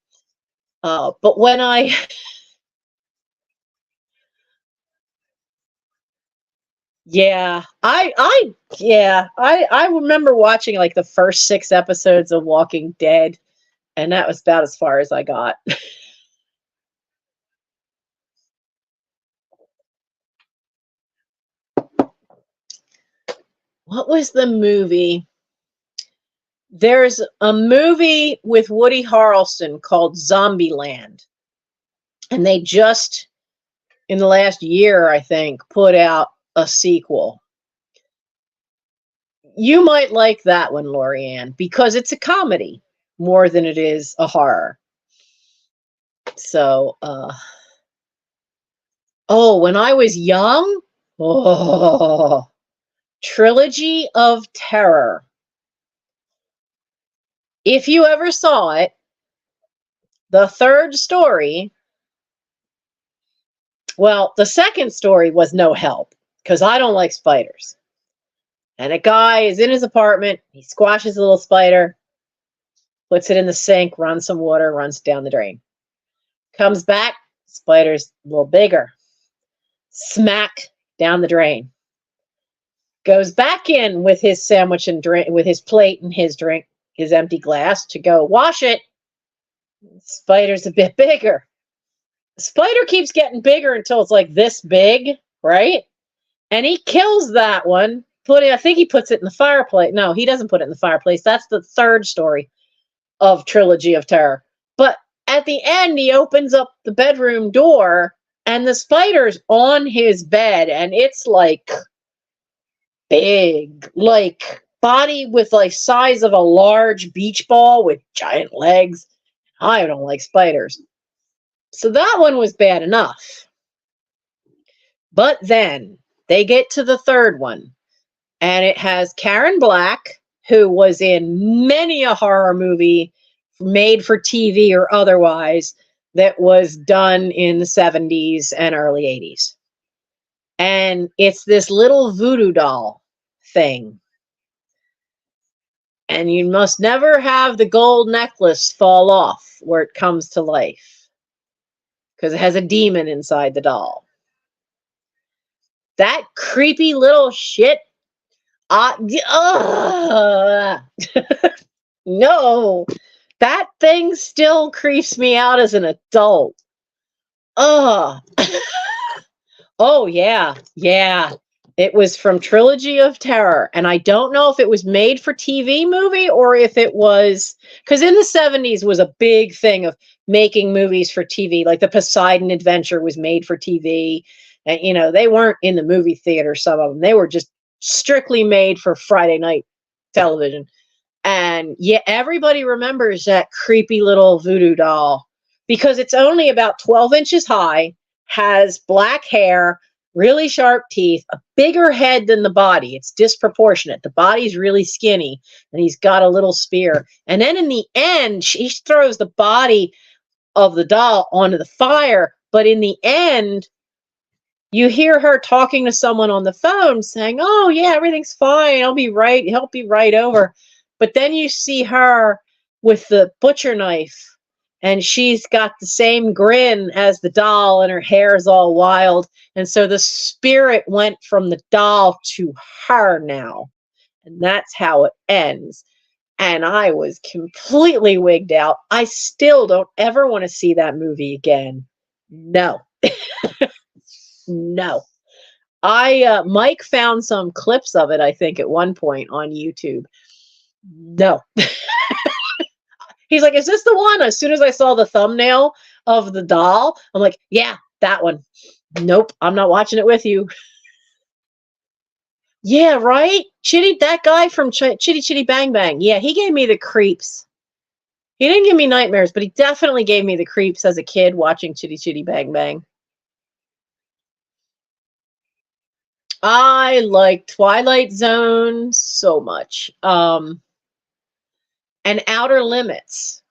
But when I yeah, I remember watching like the first 6 episodes of Walking Dead, and that was about as far as I got. What was the movie? There's a movie with Woody Harrelson called Zombieland. And they just, in the last year, I think, put out a sequel. You might like that one, Lorianne, because it's a comedy more than it is a horror. So, oh, when I was young, oh, Trilogy of Terror. If you ever saw it, the third story, well, the second story was no help because I don't like spiders. And a guy is in his apartment, he squashes a little spider, puts it in the sink, runs some water, runs down the drain. Comes back, spider's a little bigger. Smack down the drain. Goes back in with his sandwich and drink, with his plate and his drink, his empty glass to go wash it. Spider's a bit bigger. The spider keeps getting bigger until it's like this big, right? And he kills that one. I think he puts it in the fireplace. No, he doesn't put it in the fireplace. That's the third story of Trilogy of Terror. But at the end, he opens up the bedroom door and the spider's on his bed, and it's like big, like body with like size of a large beach ball with giant legs. I don't like spiders. So that one was bad enough. But then they get to the third one, and it has Karen Black, who was in many a horror movie made for TV or otherwise that was done in the 70s and early 80s. And it's this little voodoo doll thing. And you must never have the gold necklace fall off where it comes to life because it has a demon inside the doll. That creepy little shit. No, that thing still creeps me out as an adult. Oh, oh yeah, yeah. It was from Trilogy of Terror, and I don't know if it was made for TV movie or if it was, because in the 70s was a big thing of making movies for TV, like the Poseidon Adventure was made for TV, and they weren't in the movie theater, some of them. They were just strictly made for Friday night television. And yeah, everybody remembers that creepy little voodoo doll because it's only about 12 inches high, has black hair, really sharp teeth, a bigger head than the body. It's disproportionate. The body's really skinny, and he's got a little spear. And then in the end, she throws the body of the doll onto the fire. But in the end, you hear her talking to someone on the phone saying, "Oh, yeah, everything's fine. He'll be right over." But then you see her with the butcher knife, and she's got the same grin as the doll, and her hair is all wild. And so the spirit went from the doll to her now. And that's how it ends. And I was completely wigged out. I still don't ever want to see that movie again. No. No. Mike found some clips of it, I think, at one point on YouTube. No. He's like, "Is this the one?" As soon as I saw the thumbnail of the doll, I'm like, "Yeah, that one." Nope, I'm not watching it with you. Yeah, right? Chitty, that guy from Chitty Chitty Bang Bang. Yeah, he gave me the creeps. He didn't give me nightmares, but he definitely gave me the creeps as a kid watching Chitty Chitty Bang Bang. I like Twilight Zone so much. And Outer Limits.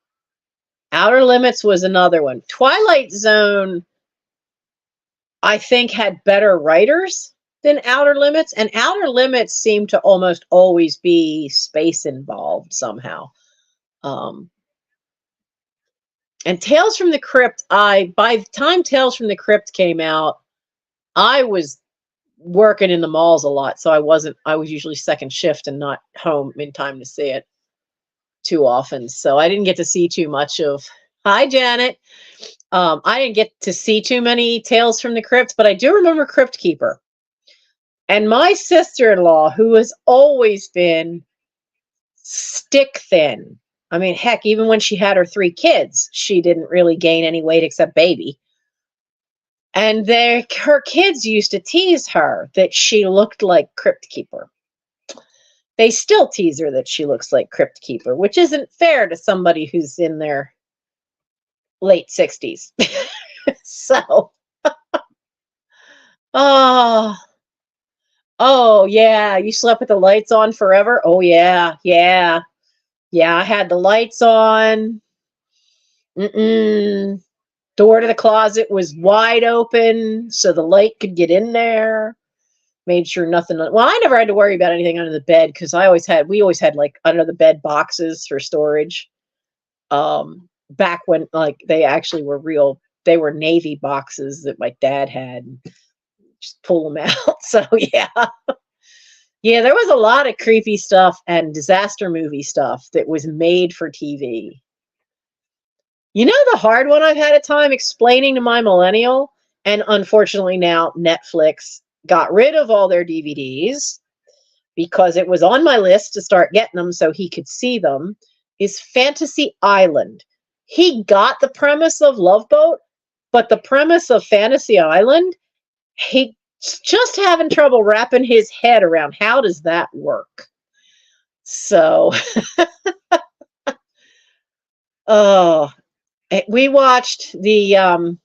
Outer Limits was another one. Twilight Zone, I think, had better writers than Outer Limits, and Outer Limits seemed to almost always be space involved somehow. And Tales from the Crypt, by the time Tales from the Crypt came out, I was working in the malls a lot, so I was usually second shift and not home in time to see it too often. So I didn't get to see too much of, hi Janet. I didn't get to see too many Tales from the Crypt, but I do remember Crypt Keeper. And my sister-in-law, who has always been stick thin. I mean, heck, even when she had her 3 kids, she didn't really gain any weight except baby. And her kids used to tease her that she looked like Crypt Keeper. They still tease her that she looks like Crypt Keeper, which isn't fair to somebody who's in their late 60s. So, oh, yeah, you slept with the lights on forever? Oh, yeah. I had the lights on. Door to the closet was wide open so the light could get in there. Made sure nothing. Well, I never had to worry about anything under the bed because we always had like under the bed boxes for storage. Back when like they actually were real, they were Navy boxes that my dad had. Just pull them out. So yeah. Yeah, there was a lot of creepy stuff and disaster movie stuff that was made for TV. You know, the hard one I've had a time explaining to my millennial, and unfortunately now Netflix got rid of all their DVDs because it was on my list to start getting them so he could see them, is Fantasy Island. He got the premise of Love Boat, but the premise of Fantasy Island, he's just having trouble wrapping his head around how does that work. So, oh, we watched some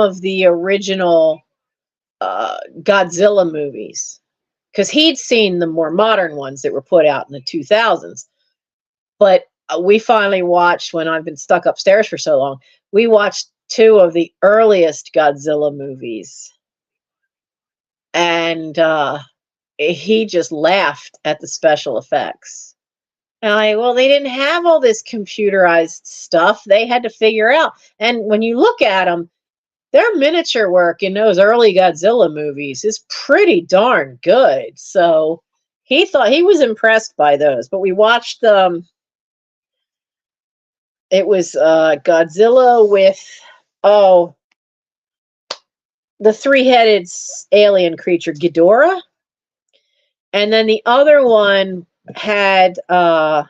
of the original Godzilla movies because he'd seen the more modern ones that were put out in the 2000s. But we finally watched, when I've been stuck upstairs for so long, we watched 2 of the earliest Godzilla movies. And he just laughed at the special effects. And well, they didn't have all this computerized stuff. They had to figure out. And when you look at them, their miniature work in those early Godzilla movies is pretty darn good. So he was impressed by those. But we watched it was Godzilla with the 3-headed alien creature Ghidorah, and then the other one had the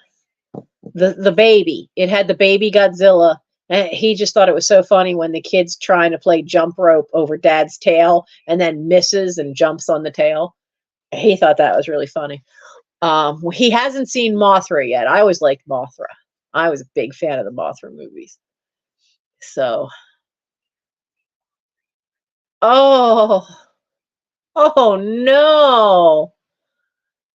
baby. It had the baby Godzilla. And he just thought it was so funny when the kid's trying to play jump rope over dad's tail and then misses and jumps on the tail. He thought that was really funny. He hasn't seen Mothra yet. I always liked Mothra. I was a big fan of the Mothra movies. So, oh no.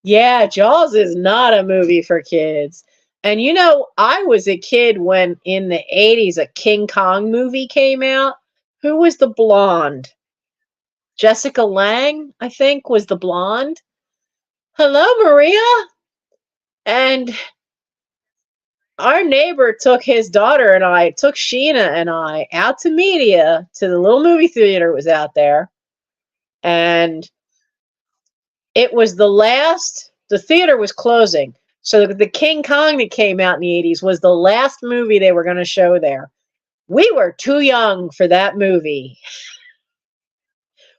Yeah, Jaws is not a movie for kids. And you know, I was a kid when in the 80s a King Kong movie came out. Who was the blonde? Jessica Lange, I think, was the blonde. Hello, Maria. And our neighbor took his daughter and took Sheena and I out to Media, to the little movie theater was out there. And it was the theater was closing. So the King Kong that came out in the 80s was the last movie they were going to show there. We were too young for that movie.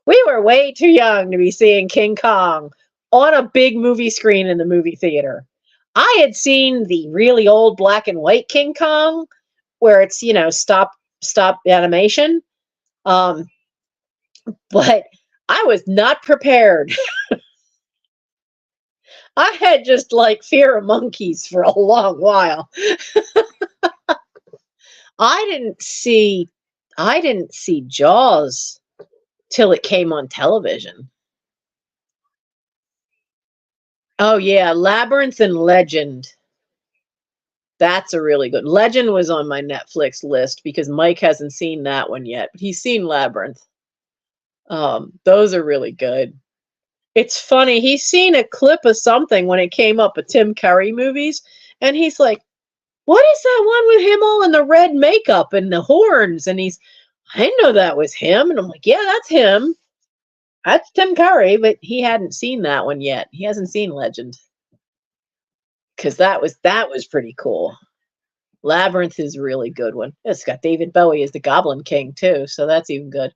We were way too young to be seeing King Kong on a big movie screen in the movie theater. I had seen the really old black and white King Kong where it's, stop animation. But I was not prepared. I had just like fear of monkeys for a long while. I didn't see Jaws till it came on television. Oh yeah, Labyrinth and Legend. That's a really good. Legend was on my Netflix list because Mike hasn't seen that one yet, but he's seen Labyrinth. Those are really good. It's funny, he's seen a clip of something when it came up of Tim Curry movies, and he's like, what is that one with him all in the red makeup and the horns? And I didn't know that was him. And I'm like, yeah, that's him. That's Tim Curry, but he hadn't seen that one yet. He hasn't seen Legend. Because that was pretty cool. Labyrinth is a really good one. It's got David Bowie as the Goblin King too, so that's even good.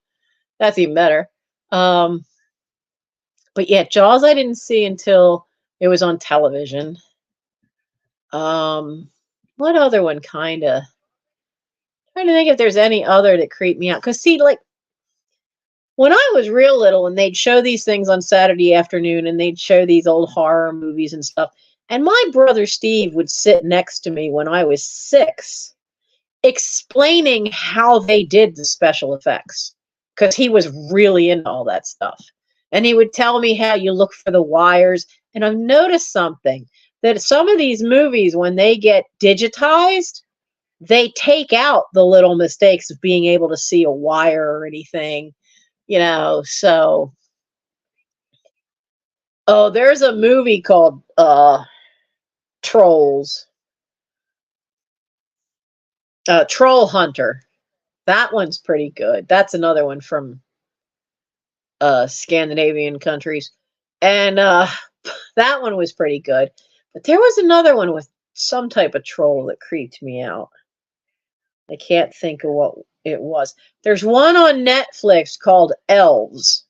That's even better. But yeah, Jaws I didn't see until it was on television. What other one kinda? Trying to think if there's any other that creeped me out. Cause see, like when I was real little and they'd show these things on Saturday afternoon and they'd show these old horror movies and stuff, and my brother Steve would sit next to me when I was 6 explaining how they did the special effects because he was really into all that stuff. And he would tell me how you look for the wires. And I've noticed something that some of these movies, when they get digitized, they take out the little mistakes of being able to see a wire or anything, so oh, there's a movie called Trolls. Troll Hunter. That one's pretty good. That's another one from Scandinavian countries. And that one was pretty good. But there was another one with some type of troll that creeped me out. I can't think of what it was. There's one on Netflix called Elves.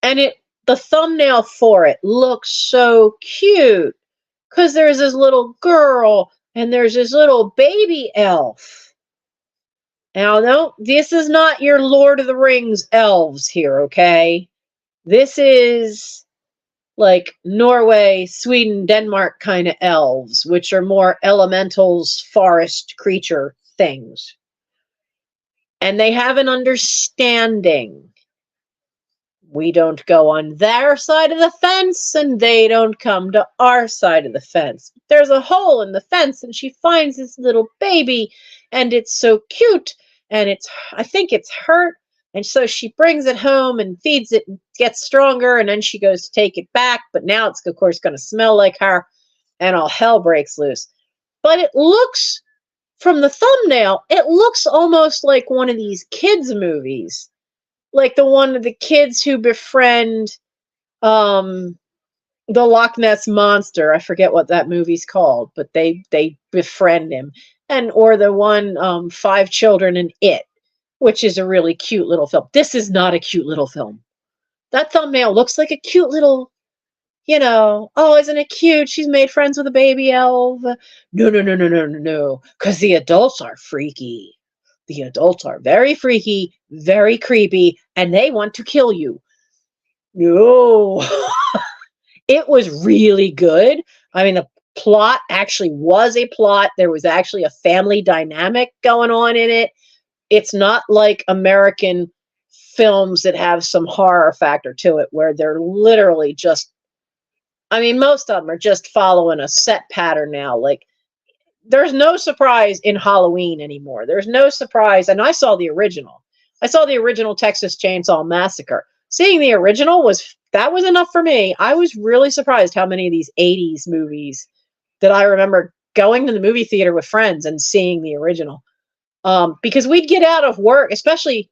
And the thumbnail for it looks so cute because there's this little girl and there's this little baby elf. Now, no, this is not your Lord of the Rings elves here, okay? This is like Norway, Sweden, Denmark kind of elves, which are more elementals, forest creature things. And they have an understanding. We don't go on their side of the fence, and they don't come to our side of the fence. There's a hole in the fence, and she finds this little baby, and it's so cute, and I think it's hurt, and so she brings it home and feeds it and gets stronger, and then she goes to take it back, but now it's, of course, going to smell like her, and all hell breaks loose. But it looks, from the thumbnail, it looks almost like one of these kids' movies. Like the one of the kids who befriend the Loch Ness Monster. I forget what that movie's called, but they befriend him. Or the one 5 Children and It, which is a really cute little film. This is not a cute little film. That thumbnail looks like a cute little, oh, isn't it cute? She's made friends with a baby elf. No, because the adults are freaky. The adults are very freaky, very creepy, and they want to kill you. No. It was really good. I mean, the plot actually was a plot. There was actually a family dynamic going on in it. It's not like American films that have some horror factor to it, where they're literally just, I mean, most of them are just following a set pattern now. Like, there's no surprise in Halloween anymore. There's no surprise. And I saw the original. I saw the original Texas Chainsaw Massacre. Seeing the original was enough for me. I was really surprised how many of these 80s movies that I remember going to the movie theater with friends and seeing the original. Because we'd get out of work, especially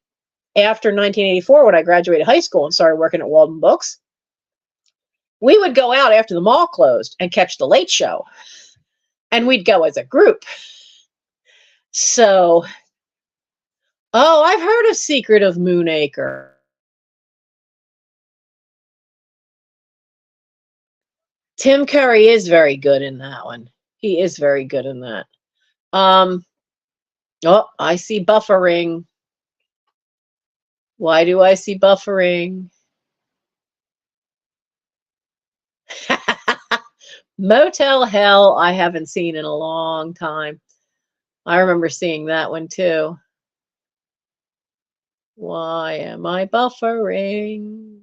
after 1984 when I graduated high school and started working at Walden Books. We would go out after the mall closed and catch the late show. And we'd go as a group. So, oh, I've heard of Secret of Moonacre. Tim Curry is very good in that one. He is very good in that. Oh, I see buffering. Why do I see buffering? Motel Hell, I haven't seen in a long time. I remember seeing that one too. Why am I buffering?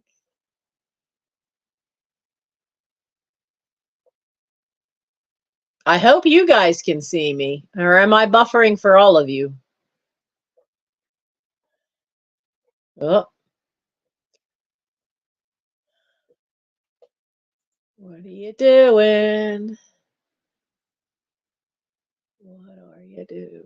I hope you guys can see me, or am I buffering for all of you? Oh. What are you doing? What are you doing?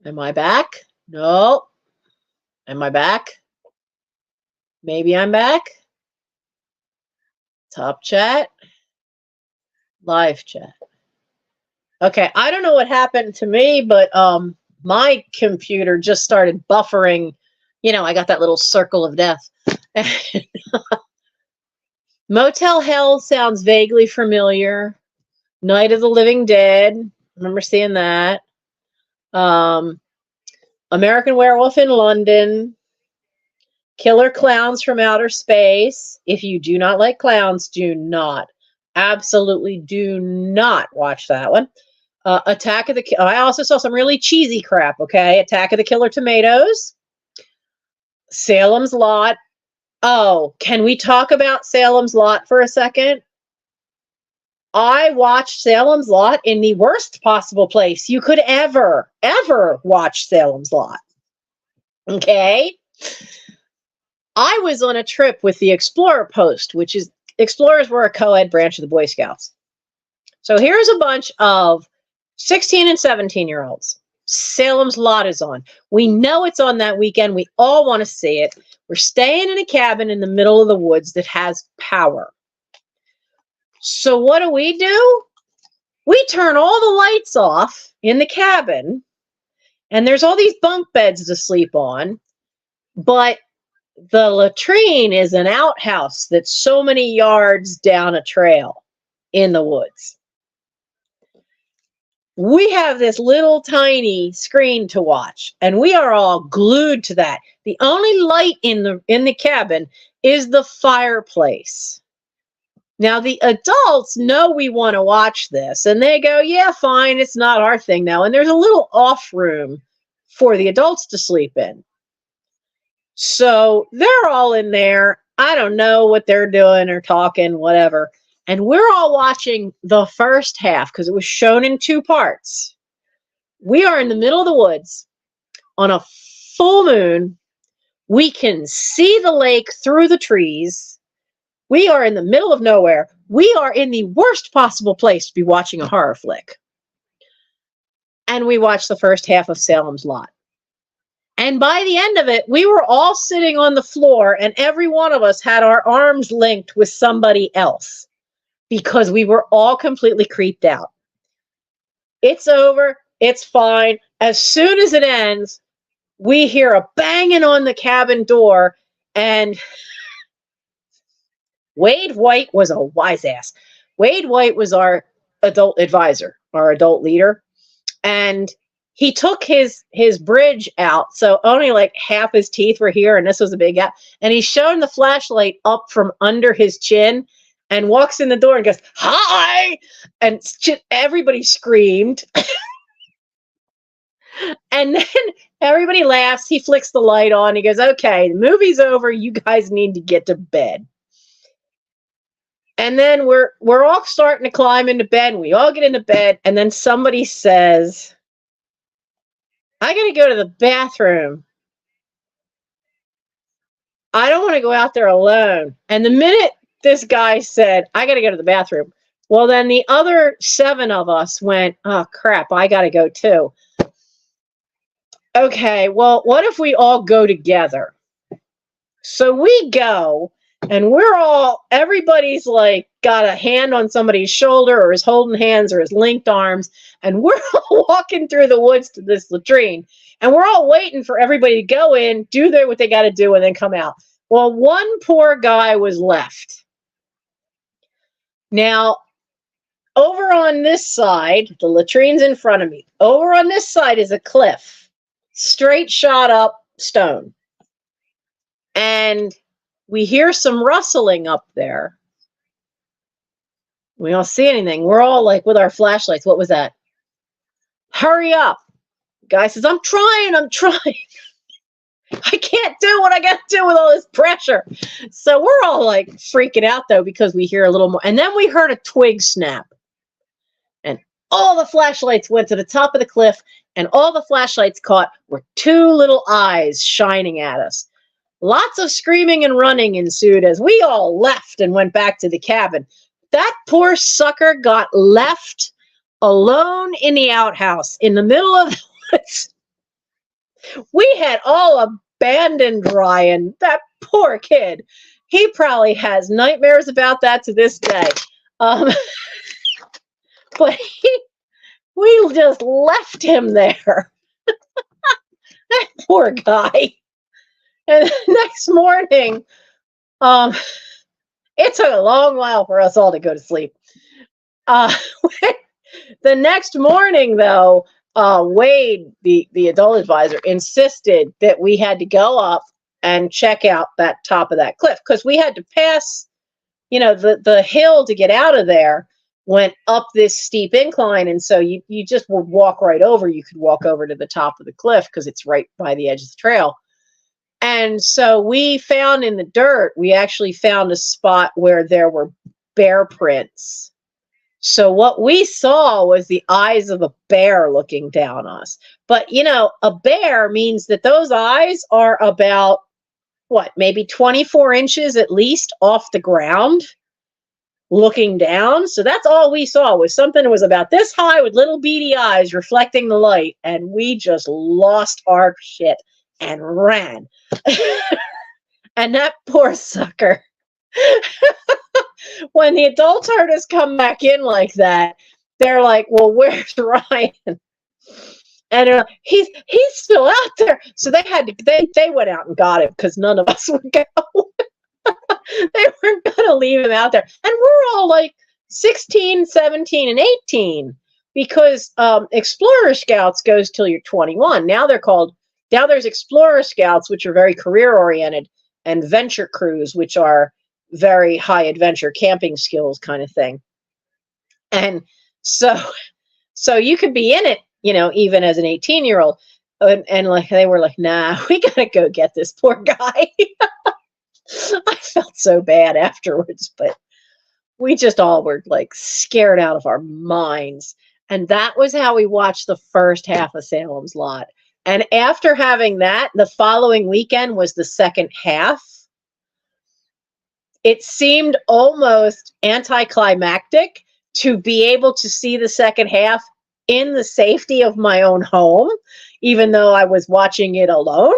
Am I back? No. Am I back? Maybe I'm back. Top chat. Live chat. Okay, I don't know what happened to me, but my computer just started buffering. You know, I got that little circle of death. Motel Hell sounds vaguely familiar. Night of the Living Dead. Remember seeing that. American Werewolf in London. Killer Clowns from Outer Space. If you do not like clowns, do not. Absolutely do not watch that one. Attack of the... I also saw some really cheesy crap, okay? Attack of the Killer Tomatoes. Salem's Lot. Oh, can we talk about Salem's Lot for a second? I watched Salem's Lot in the worst possible place you could ever watch Salem's Lot. Okay? I was on a trip with the Explorer Post, which is... Explorers were a co-ed branch of the Boy Scouts. So here's a bunch of 16 and 17-year-olds. Salem's Lot is on. We know it's on that weekend. We all want to see it. We're staying in a cabin in the middle of the woods that has power. So what do? We turn all the lights off in the cabin, and there's all these bunk beds to sleep on, but the latrine is an outhouse that's so many yards down a trail in the woods. We have this little tiny screen to watch, and we are all glued to that. The only light in the cabin is the fireplace. Now, the adults know we want to watch this, and they go, yeah, fine, it's not our thing now. And there's a little off room for the adults to sleep in. So they're all in there. I don't know what they're doing or talking, whatever. And we're all watching the first half because it was shown in 2 parts. We are in the middle of the woods on a full moon. We can see the lake through the trees. We are in the middle of nowhere. We are in the worst possible place to be watching a horror flick. And we watched the first half of Salem's Lot. And by the end of it, we were all sitting on the floor, and every one of us had our arms linked with somebody else because we were all completely creeped out. It's over. It's fine. As soon as it ends, we hear a banging on the cabin door, and Wade White was a wise ass. Wade White was our adult advisor, our adult leader, and he took his bridge out, so only like half his teeth were here, and this was a big gap. And he's showing the flashlight up from under his chin and walks in the door and goes, "Hi!" And everybody screamed. And then everybody laughs. He flicks the light on. He goes, "Okay, the movie's over. You guys need to get to bed." And then we're all starting to climb into bed. And we all get into bed, and then somebody says, "I gotta go to the bathroom. I don't want to go out there alone." And the minute this guy said, "I gotta go to the bathroom," well, then the other 7 of us went, "Oh crap, I gotta go too." Okay, well, what if we all go together? So we go, and everybody's like got a hand on somebody's shoulder, or is holding hands, or is linked arms, and we're all walking through the woods to this latrine, and we're all waiting for everybody to go in, do what they got to do, and then come out. Well, one poor guy was left. Now, over on this side, the latrine's in front of me. Over on this side is a cliff. Straight shot up stone. And we hear some rustling up there. We don't see anything. We're all like with our flashlights. What was that? Hurry up. Guy says, I'm trying. I can't do what I got to do with all this pressure. So we're all like freaking out though, because we hear a little more. And then we heard a twig snap. And all the flashlights went to the top of the cliff, and all the flashlights caught were two little eyes shining at us. Lots of screaming and running ensued as we all left and went back to the cabin. That poor sucker got left alone in the outhouse in the middle of the woods. We had all abandoned Ryan. That poor kid. He probably has nightmares about that to this day. But we just left him there. That poor guy. And the next morning, it took a long while for us all to go to sleep. The next morning, though, Wade, the adult advisor, insisted that we had to go up and check out that top of that cliff, because we had to pass, the hill to get out of there went up this steep incline, and so you just would walk right over. You could walk over to the top of the cliff because it's right by the edge of the trail. And so we found in the dirt, we actually found a spot where there were bear prints. So what we saw was the eyes of a bear looking down on us. But, a bear means that those eyes are about, maybe 24 inches at least off the ground, looking down. So that's all we saw, was something that was about this high with little beady eyes reflecting the light. And we just lost our shit and ran. And that poor sucker. When the adults heard us come back in like that, they're like, well, where's Ryan? And they're like, he's still out there. So they went out and got him, because none of us would go. They weren't going to leave him out there. And we're all like 16, 17, and 18, because Explorer Scouts goes till you're 21. Now there's Explorer Scouts, which are very career oriented, and Venture Crews, which are very high adventure camping skills kind of thing. And so you could be in it, even as an 18-year-old, and like they were like, nah, we gotta go get this poor guy. I felt so bad afterwards, but we just all were like scared out of our minds. And that was how we watched the first half of Salem's Lot. And after having that, the following weekend was the second half. It seemed almost anticlimactic to be able to see the second half in the safety of my own home, even though I was watching it alone.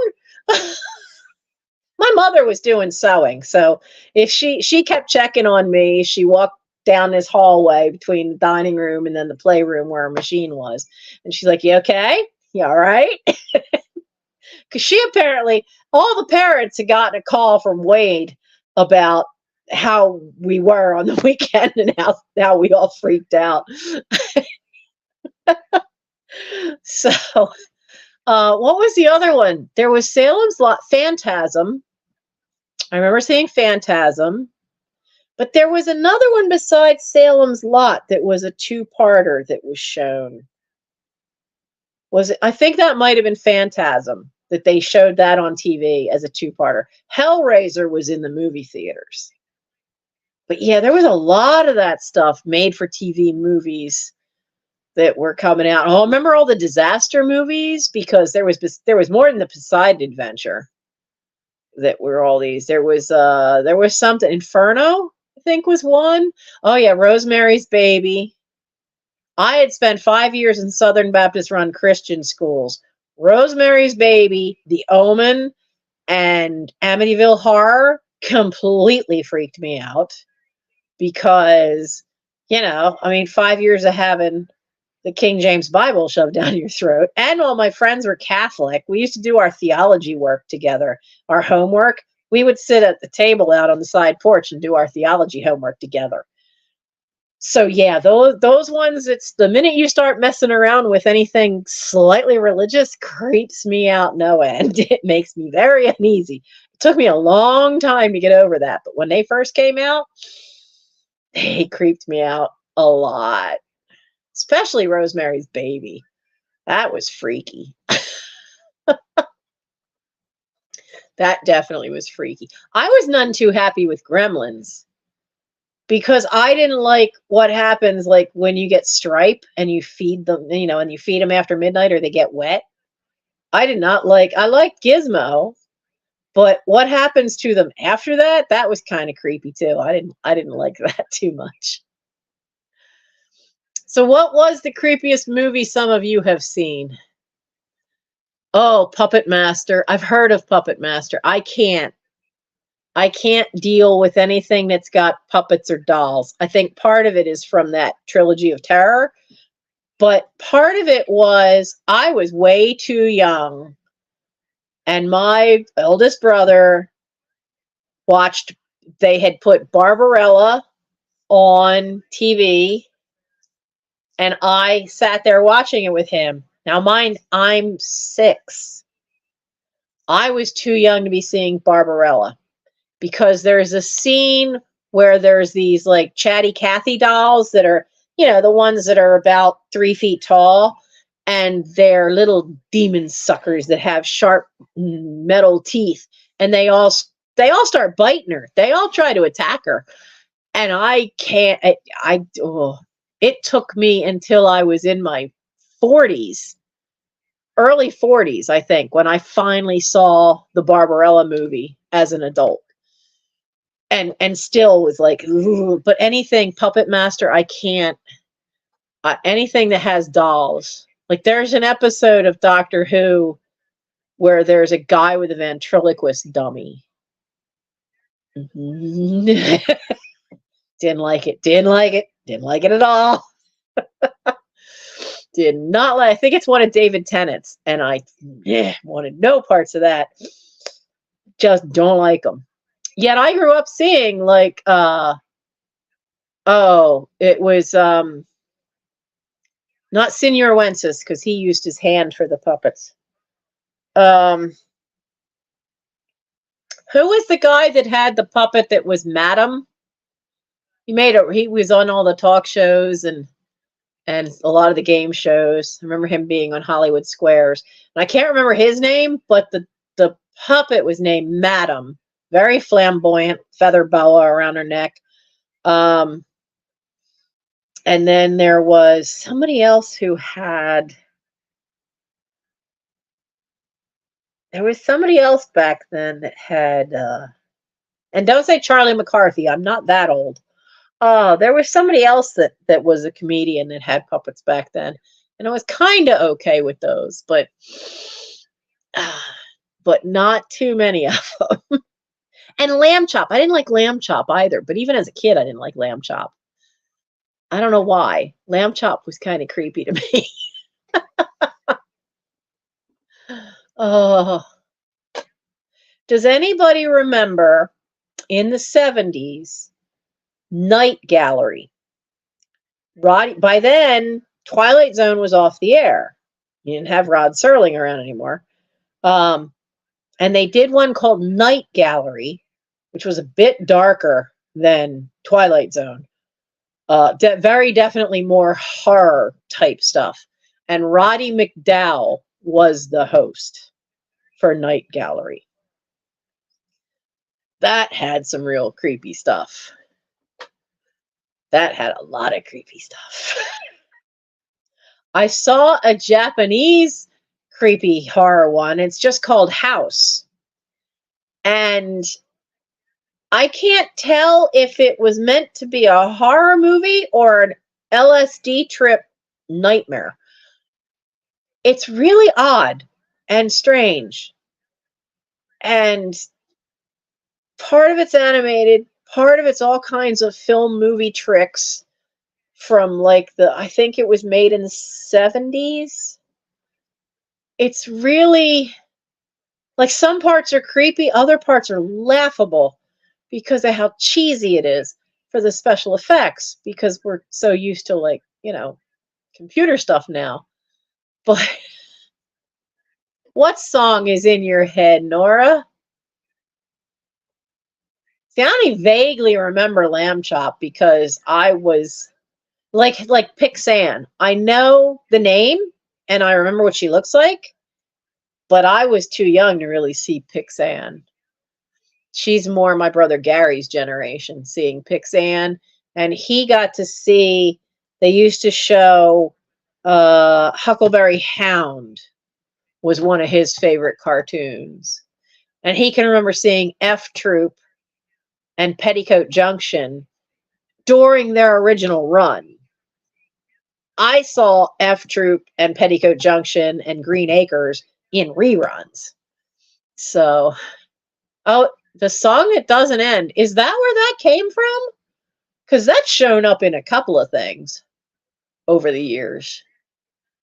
My mother was doing sewing, so if she kept checking on me, she walked down this hallway between the dining room and then the playroom where her machine was, and she's like, "You okay? You all right?" Because she apparently, all the parents had gotten a call from Wade about how we were on the weekend and how we all freaked out. So, what was the other one? There was Salem's Lot, Phantasm. I remember seeing Phantasm, but there was another one besides Salem's Lot that was a two-parter that was shown. Was it? I think that might have been Phantasm, that they showed that on TV as a two-parter. Hellraiser was in the movie theaters. But yeah, there was a lot of that stuff made for TV movies that were coming out. Oh, remember all the disaster movies? Because there was more than the Poseidon Adventure that were all these. There was something, Inferno, I think, was one. Oh yeah, Rosemary's Baby. I had spent 5 years in Southern Baptist run Christian schools. Rosemary's Baby, The Omen, and Amityville Horror completely freaked me out, because 5 years of having the King James Bible shoved down your throat, and all my friends were Catholic. We used to do our theology work together, our homework. We would sit at the table out on the side porch and do our theology homework together. So yeah, those ones, it's the minute you start messing around with anything slightly religious, creeps me out no end. It makes me very uneasy. It took me a long time to get over that, but when they first came out, they creeped me out a lot. Especially Rosemary's Baby. That was freaky. That definitely was freaky. I was none too happy with Gremlins because I didn't like what happens like when you get stripe and you feed them, and you feed them after midnight or they get wet. I did not like, I liked Gizmo, but what happens to them after that, that was kind of creepy too. I didn't like that too much. So what was the creepiest movie some of you have seen? Oh, Puppet Master. I've heard of Puppet Master. I can't deal with anything that's got puppets or dolls. I think part of it is from that trilogy of terror, but part of it was I was way too young, and my eldest brother watched, they had put Barbarella on TV, and I sat there watching it with him. Now, mind, I'm 6. I was too young to be seeing Barbarella because there's a scene where there's these like Chatty Cathy dolls that are, the ones that are about 3 feet tall, and they're little demon suckers that have sharp metal teeth, and they all start biting her. They all try to attack her, and I can't. It took me until I was in my 40s, early 40s, I think, when I finally saw the Barbarella movie as an adult. And still was like, ugh. But anything Puppet Master, I can't. Anything that has dolls. Like there's an episode of Doctor Who where there's a guy with a ventriloquist dummy. Didn't like it. Didn't like it. Didn't like it at all. Did not like. I think it's one of David Tennant's, and I wanted no parts of that. Just don't like them. Yet I grew up seeing like it was not Senor Wences, because he used his hand for the puppets. Who was the guy that had the puppet that was Madam? He was on all the talk shows and a lot of the game shows. I remember him being on Hollywood Squares. And I can't remember his name, but the puppet was named Madam. Very flamboyant, feather boa around her neck. And then there was somebody else who had... There was somebody else back then that had... and don't say Charlie McCarthy. I'm not that old. There was somebody else that was a comedian that had puppets back then. And I was kind of okay with those, but not too many of them. And Lamb Chop. I didn't like Lamb Chop either, but even as a kid, I didn't like Lamb Chop. I don't know why. Lamb Chop was kind of creepy to me. Oh. Does anybody remember in the 70s, Night Gallery? By then, Twilight Zone was off the air. You didn't have Rod Serling around anymore. And they did one called Night Gallery, which was a bit darker than Twilight Zone. Very definitely more horror type stuff. And Roddy McDowall was the host for Night Gallery. That had some real creepy stuff. That had a lot of creepy stuff. I saw a Japanese creepy horror one. It's just called House. And I can't tell if it was meant to be a horror movie or an LSD trip nightmare. It's really odd and strange. And part of it's animated, part of it's all kinds of film movie tricks from like I think it was made in the 70s. It's really, like, some parts are creepy, other parts are laughable because of how cheesy it is for the special effects, because we're so used to, like, computer stuff now. But what song is in your head, Nora? See, I only vaguely remember Lamb Chop because I was like Pixan. I know the name and I remember what she looks like, but I was too young to really see Pixan. She's more my brother Gary's generation, seeing Pixan, and he got to see. They used to show Huckleberry Hound was one of his favorite cartoons, and he can remember seeing F Troop and Petticoat Junction during their original run. I saw F Troop and Petticoat Junction and Green Acres in reruns. So, oh, the song that doesn't end, is that where that came from? Because that's shown up in a couple of things over the years.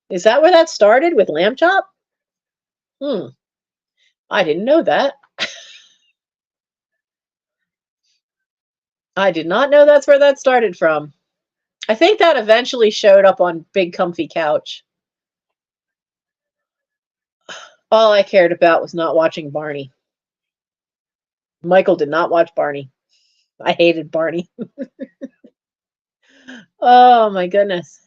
Is that where that started with Lamb Chop? I didn't know that. I did not know that's where that started from. I think that eventually showed up on Big Comfy Couch. All I cared about was not watching Barney. Michael did not watch Barney. I hated Barney. Oh my goodness.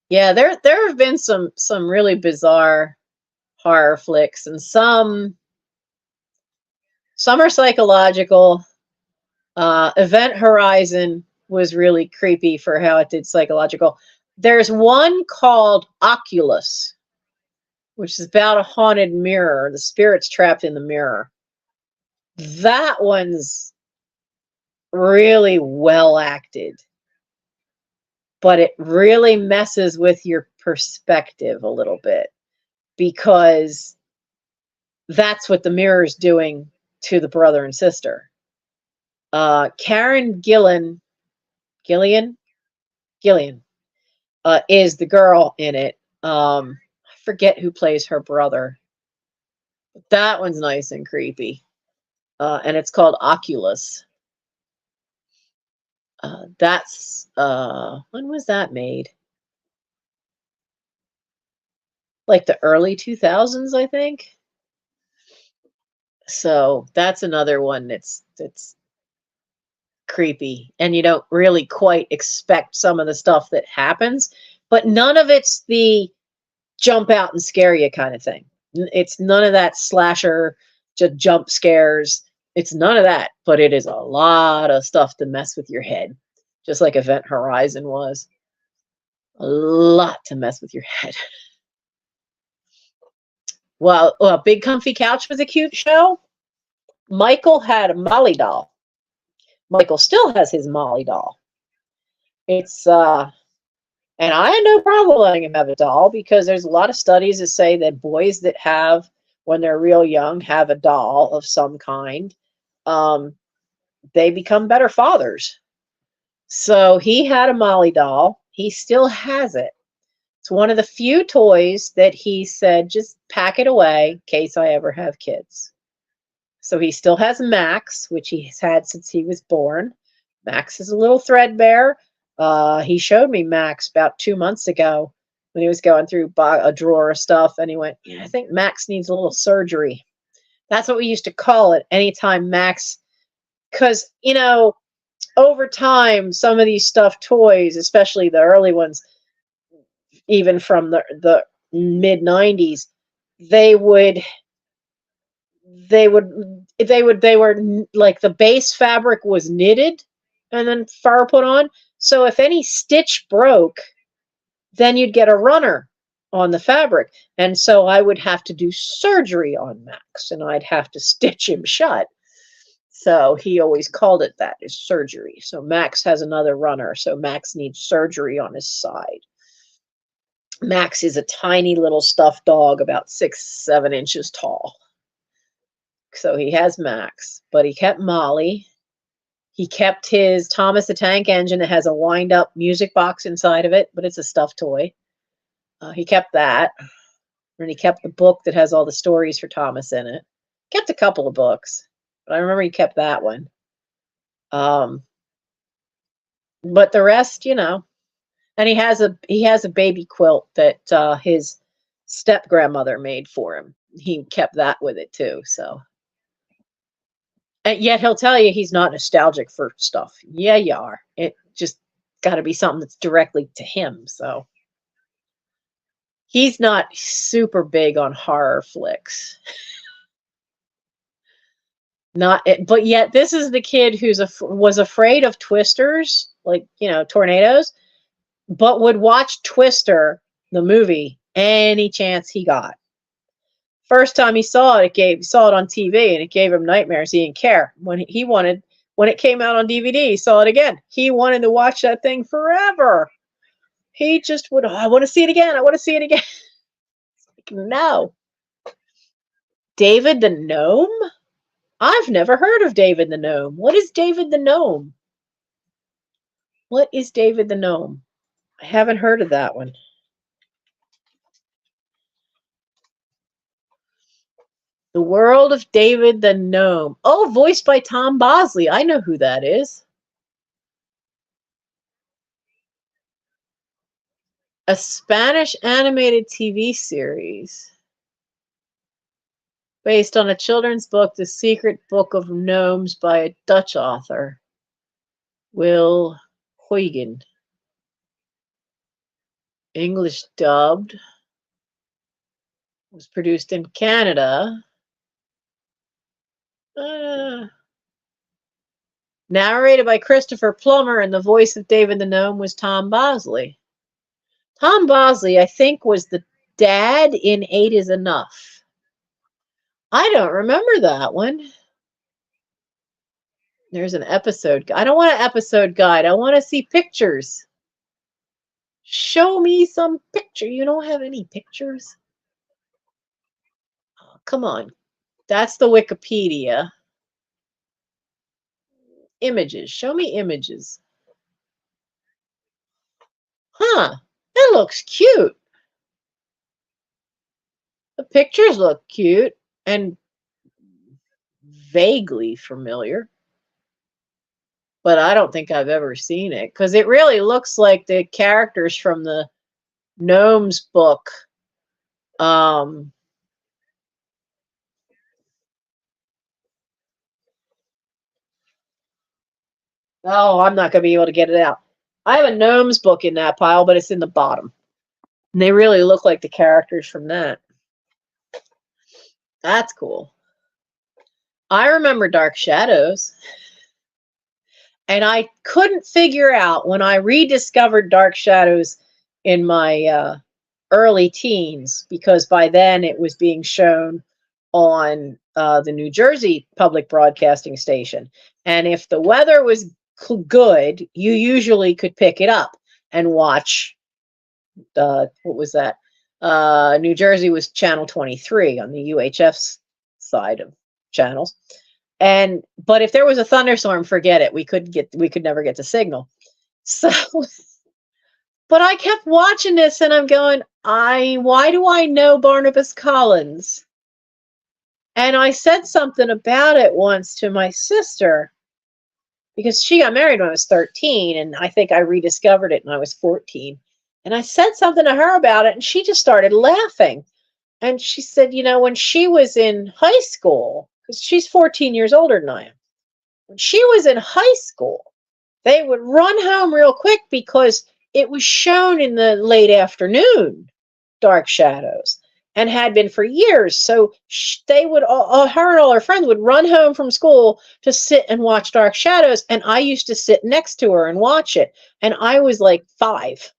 Yeah, there have been some really bizarre horror flicks, and some are psychological. Event Horizon was really creepy for how it did psychological. There's one called Oculus, which is about a haunted mirror. The spirit's trapped in the mirror. That one's really well acted, but it really messes with your perspective a little bit, because that's what the mirror is doing to the brother and sister. Karen Gillan is the girl in it. I forget who plays her brother. That one's nice and creepy. And it's called Oculus. That's when was that made? Like the early 2000s, I think. So that's another one that's creepy, and you don't really quite expect some of the stuff that happens, but none of it's the jump out and scare you kind of thing. It's none of that slasher, just jump scares. It's none of that, but it is a lot of stuff to mess with your head, just like Event Horizon was. A lot to mess with your head. Well, Big Comfy Couch was a cute show. Michael had a Molly doll. Michael still has his Molly doll. It's and I had no problem letting him have a doll, because there's a lot of studies that say that boys that have, when they're real young, have a doll of some kind, they become better fathers. So he had a Molly doll. He still has it. It's one of the few toys that he said, just pack it away in case I ever have kids. So he still has Max, which he's had since he was born. Max is a little threadbare. He showed me Max about 2 months ago when he was going through a drawer of stuff, and he went, yeah, I think Max needs a little surgery. That's what we used to call it anytime Max, because, over time, some of these stuffed toys, especially the early ones, even from the mid 90s, they were like, the base fabric was knitted and then fur put on. So if any stitch broke, then you'd get a runner on the fabric. And so I would have to do surgery on Max, and I'd have to stitch him shut. So he always called it that, is surgery. So Max has another runner. So Max needs surgery on his side. Max is a tiny little stuffed dog, about 6-7 inches tall. So he has Max, but he kept Molly. He kept his Thomas the Tank Engine that has a wind-up music box inside of it, but it's a stuffed toy. He kept that. And he kept the book that has all the stories for Thomas in it. Kept a couple of books, but I remember he kept that one. But the rest, and he has a baby quilt that his step grandmother made for him. He kept that with it too. So, and yet he'll tell you he's not nostalgic for stuff. Yeah, you are. It just got to be something that's directly to him. So, He's not super big on horror flicks. Not it, but yet this is the kid who's was afraid of twisters, like, tornadoes, but would watch Twister, the movie, any chance he got. First time he saw it, saw it on TV, and it gave him nightmares. He didn't care. When it came out on DVD, he saw it again. He wanted to watch that thing forever. He just would, I want to see it again. I want to see it again. Like, no. David the Gnome? I've never heard of David the Gnome. What is David the Gnome? What is David the Gnome? I haven't heard of that one. The World of David the Gnome. Oh, voiced by Tom Bosley. I know who that is. A Spanish animated TV series based on a children's book, The Secret Book of Gnomes, by a Dutch author, Will Huygen. English dubbed. Was produced in Canada. Narrated by Christopher Plummer, and the voice of David the Gnome was Tom Bosley. Tom Bosley, I think, was the dad in 8 is Enough. I don't remember that one. There's an episode. I don't want an episode guide. I want to see pictures. Show me some picture. You don't have any pictures? Oh, come on. That's the Wikipedia. Images. Show me images. Huh. That looks cute. The pictures look cute and vaguely familiar. But I don't think I've ever seen it, because it really looks like the characters from the Gnomes book. Oh, I'm not going to be able to get it out. I have a Gnomes book in that pile, but it's in the bottom. And they really look like the characters from that. That's cool. I remember Dark Shadows. And I couldn't figure out, when I rediscovered Dark Shadows in my early teens, because by then it was being shown on the New Jersey public broadcasting station. And if the weather was good, you usually could pick it up and watch, what was that? New Jersey was channel 23 on the UHF side of channels. But if there was a thunderstorm, forget it. We could never get the signal. So, but I kept watching this, and I'm going, why do I know Barnabas Collins? And I said something about it once to my sister, because she got married when I was 13, and I think I rediscovered it when I was 14. And I said something to her about it, and she just started laughing. And she said, when she was in high school, because she's 14 years older than I am, when she was in high school, they would run home real quick because it was shown in the late afternoon, Dark Shadows, and had been for years. So they would, her and all her friends would run home from school to sit and watch Dark Shadows. And I used to sit next to her and watch it. And I was like 5.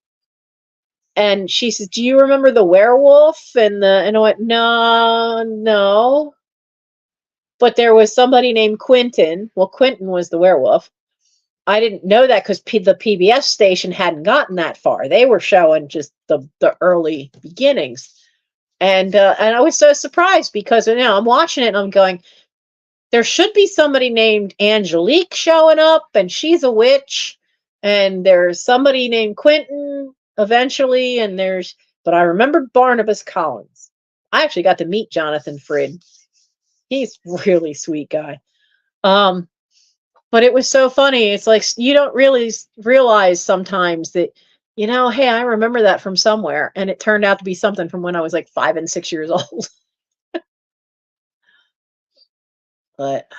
And she says, "Do you remember the werewolf?" And I went, no. But there was somebody named Quentin. Well, Quentin was the werewolf. I didn't know that because the PBS station hadn't gotten that far. They were showing just the early beginnings. And I was so surprised, because I'm watching it and I'm going, there should be somebody named Angelique showing up, and she's a witch. And there's somebody named Quentin eventually, but I remember Barnabas Collins. I actually got to meet Jonathan Frid. He's a really sweet guy. But it was so funny. It's like, you don't really realize sometimes that, hey, I remember that from somewhere. And it turned out to be something from when I was like 5 and 6 years old. But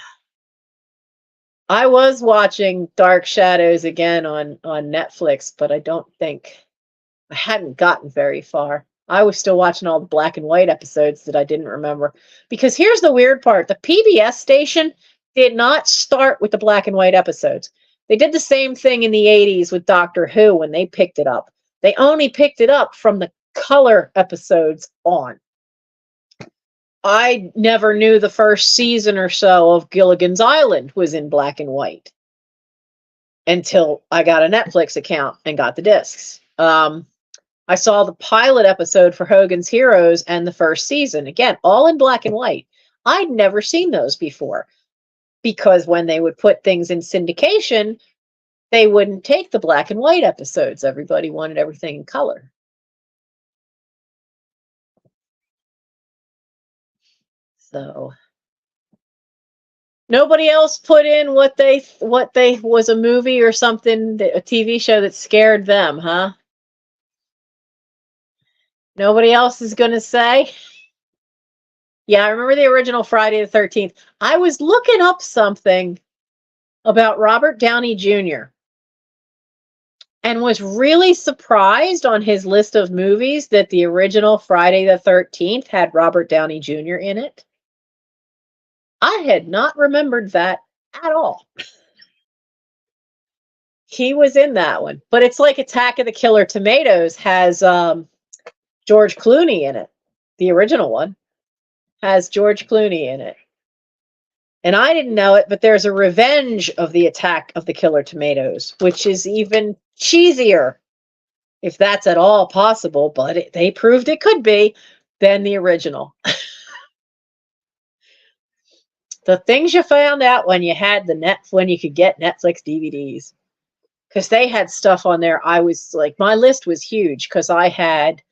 I was watching Dark Shadows again on Netflix, but I don't think I hadn't gotten very far. I was still watching all the black and white episodes that I didn't remember. Because here's the weird part. The PBS station did not start with the black and white episodes. They did the same thing in the 80s with Doctor Who when they picked it up. They only picked it up from the color episodes on. I never knew the first season or so of Gilligan's Island was in black and white until I got a Netflix account and got the discs. I saw the pilot episode for Hogan's Heroes and the first season. Again, all in black and white. I'd never seen those before because when they would put things in syndication, they wouldn't take the black and white episodes. Everybody wanted everything in color. So nobody else put in what they was a movie or something, a TV show that scared them, huh? Nobody else is going to say? Yeah, I remember the original Friday the 13th. I was looking up something about Robert Downey Jr. and was really surprised on his list of movies that the original Friday the 13th had Robert Downey Jr. in it. I had not remembered that at all. He was in that one. But it's like Attack of the Killer Tomatoes has George Clooney in it. The original one has George Clooney in it. And I didn't know it, but there's a Revenge of the Attack of the Killer Tomatoes, which is even cheesier, if that's at all possible, but they proved it could be, than the original. The things you found out when you had when you could get Netflix DVDs. Because they had stuff on there. I was like, my list was huge because I had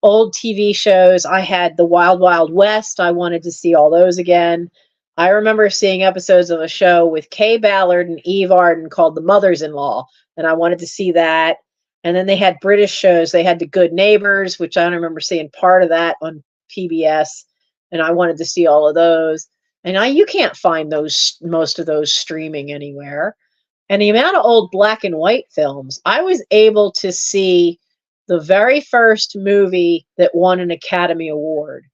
old TV shows. I had the Wild Wild West. I wanted to see all those again. I remember seeing episodes of a show with Kay Ballard and Eve Arden called The Mothers-in-Law, and I wanted to see that. And then they had British shows. They had The Good Neighbors, which I remember seeing part of that on PBS, and I wanted to see all of those. And you can't find most of those streaming anywhere. And the amount of old black and white films, I was able to see the very first movie that won an Academy Award.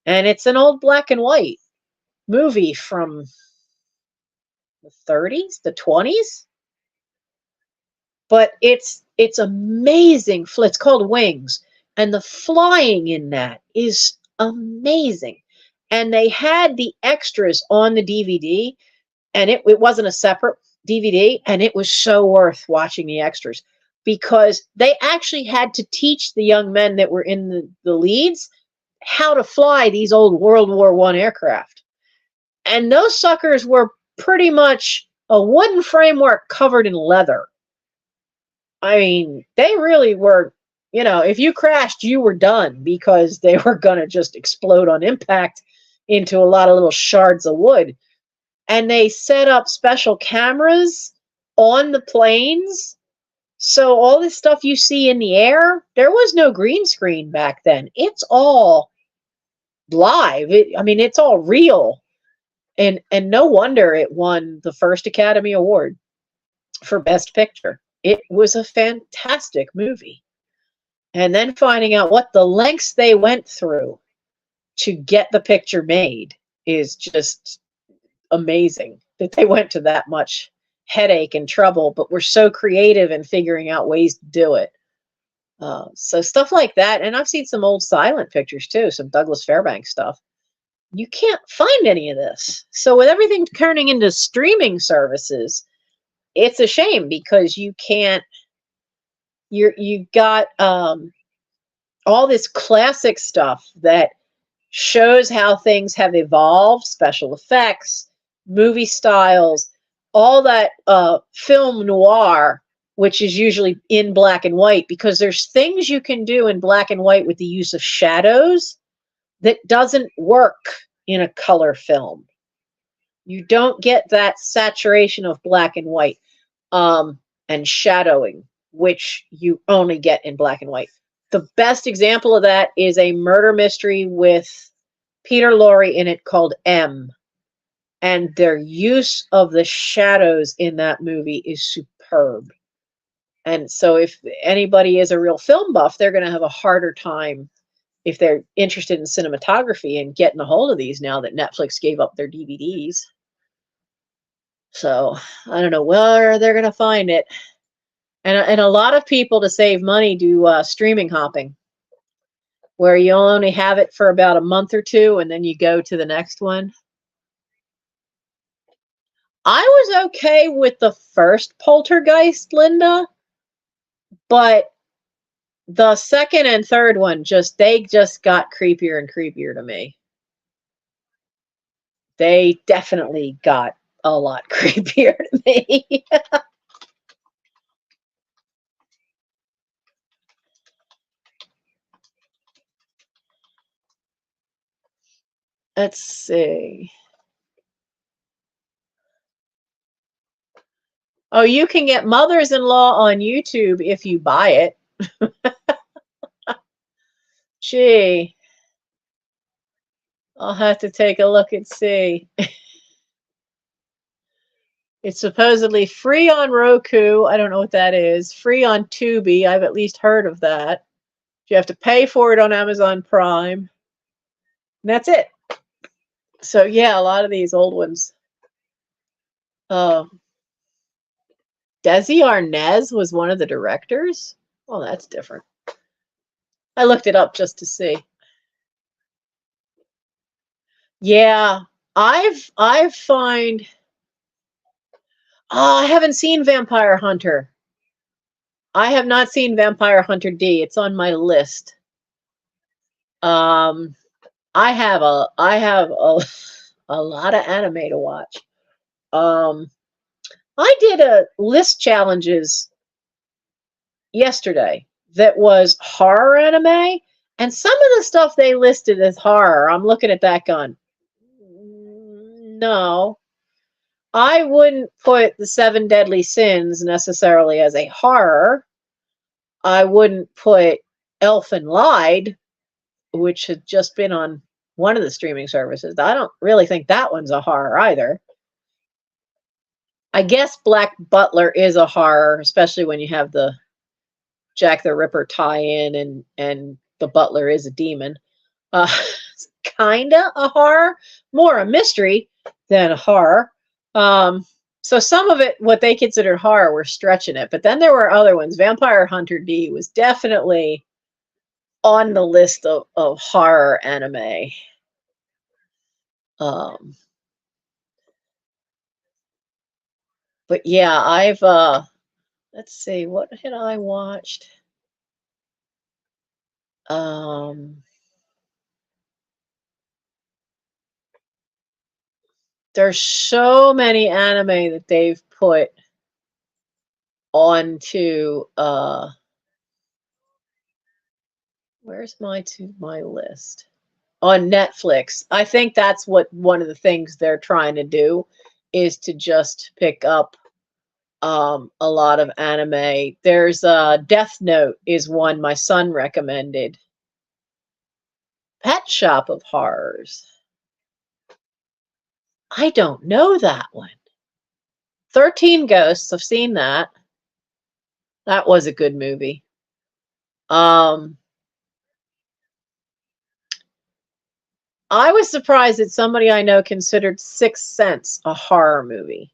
And it's an old black and white movie from the 30s, the 20s. But it's amazing. It's called Wings. And the flying in that is amazing. And they had the extras on the DVD, and it wasn't a separate DVD, and it was so worth watching the extras because they actually had to teach the young men that were in the leads how to fly these old World War I aircraft. And those suckers were pretty much a wooden framework covered in leather. I mean, they really were, if you crashed, you were done because they were going to just explode on impact into a lot of little shards of wood. And they set up special cameras on the planes. So all this stuff you see in the air, there was no green screen back then. It's all live. It's all real. And no wonder it won the first Academy Award for Best Picture. It was a fantastic movie. And then finding out what the lengths they went through to get the picture made is just amazing, that they went to that much headache and trouble, but were so creative in figuring out ways to do it. So stuff like that. And I've seen some old silent pictures too, some Douglas Fairbanks stuff. You can't find any of this. So with everything turning into streaming services, it's a shame because you got all this classic stuff that shows how things have evolved, special effects, movie styles, all that film noir, which is usually in black and white, because there's things you can do in black and white with the use of shadows that doesn't work in a color film. You don't get that saturation of black and white and shadowing, which you only get in black and white. The best example of that is a murder mystery with Peter Lorre in it called M. And their use of the shadows in that movie is superb. And so if anybody is a real film buff, they're going to have a harder time if they're interested in cinematography and getting a hold of these now that Netflix gave up their DVDs. So I don't know where they're going to find it. And a lot of people, to save money, do streaming hopping, where you only have it for about a month or two and then you go to the next one. I was okay with the first Poltergeist, Linda, but the second and third one they just got creepier and creepier to me. They definitely got a lot creepier to me. Let's see. Oh, you can get Mothers-in-Law on YouTube if you buy it. Gee, I'll have to take a look and see. It's supposedly free on Roku. I don't know what that is. Free on Tubi. I've at least heard of that. You have to pay for it on Amazon Prime. And that's it. So yeah, a lot of these old ones. Desi Arnaz was one of the directors. Oh, that's different. I looked it up just to see. Yeah, I haven't seen Vampire Hunter. I have not seen Vampire Hunter D. It's on my list. I have a lot of anime to watch. I did a list challenges yesterday that was horror anime, and some of the stuff they listed as horror, I'm looking at that going, no, I wouldn't put the 7 Deadly Sins necessarily as a horror. I wouldn't put Elfen Lied, which had just been on one of the streaming services. I don't really think that one's a horror either. I guess Black Butler is a horror, especially when you have the Jack the Ripper tie-in and the butler is a demon. It's kinda a horror, more a mystery than a horror. So some of it, what they considered horror, were stretching it. But then there were other ones. Vampire Hunter D was definitely on the list of horror anime. But yeah, I've let's see, what had I watched? There's so many anime that they've put onto where's my list? On Netflix. I think that's what one of the things they're trying to do is to just pick up a lot of anime. There's Death Note is one my son recommended. Pet Shop of Horrors. I don't know that one. 13 Ghosts, I've seen that. That was a good movie. I was surprised that somebody I know considered Sixth Sense a horror movie.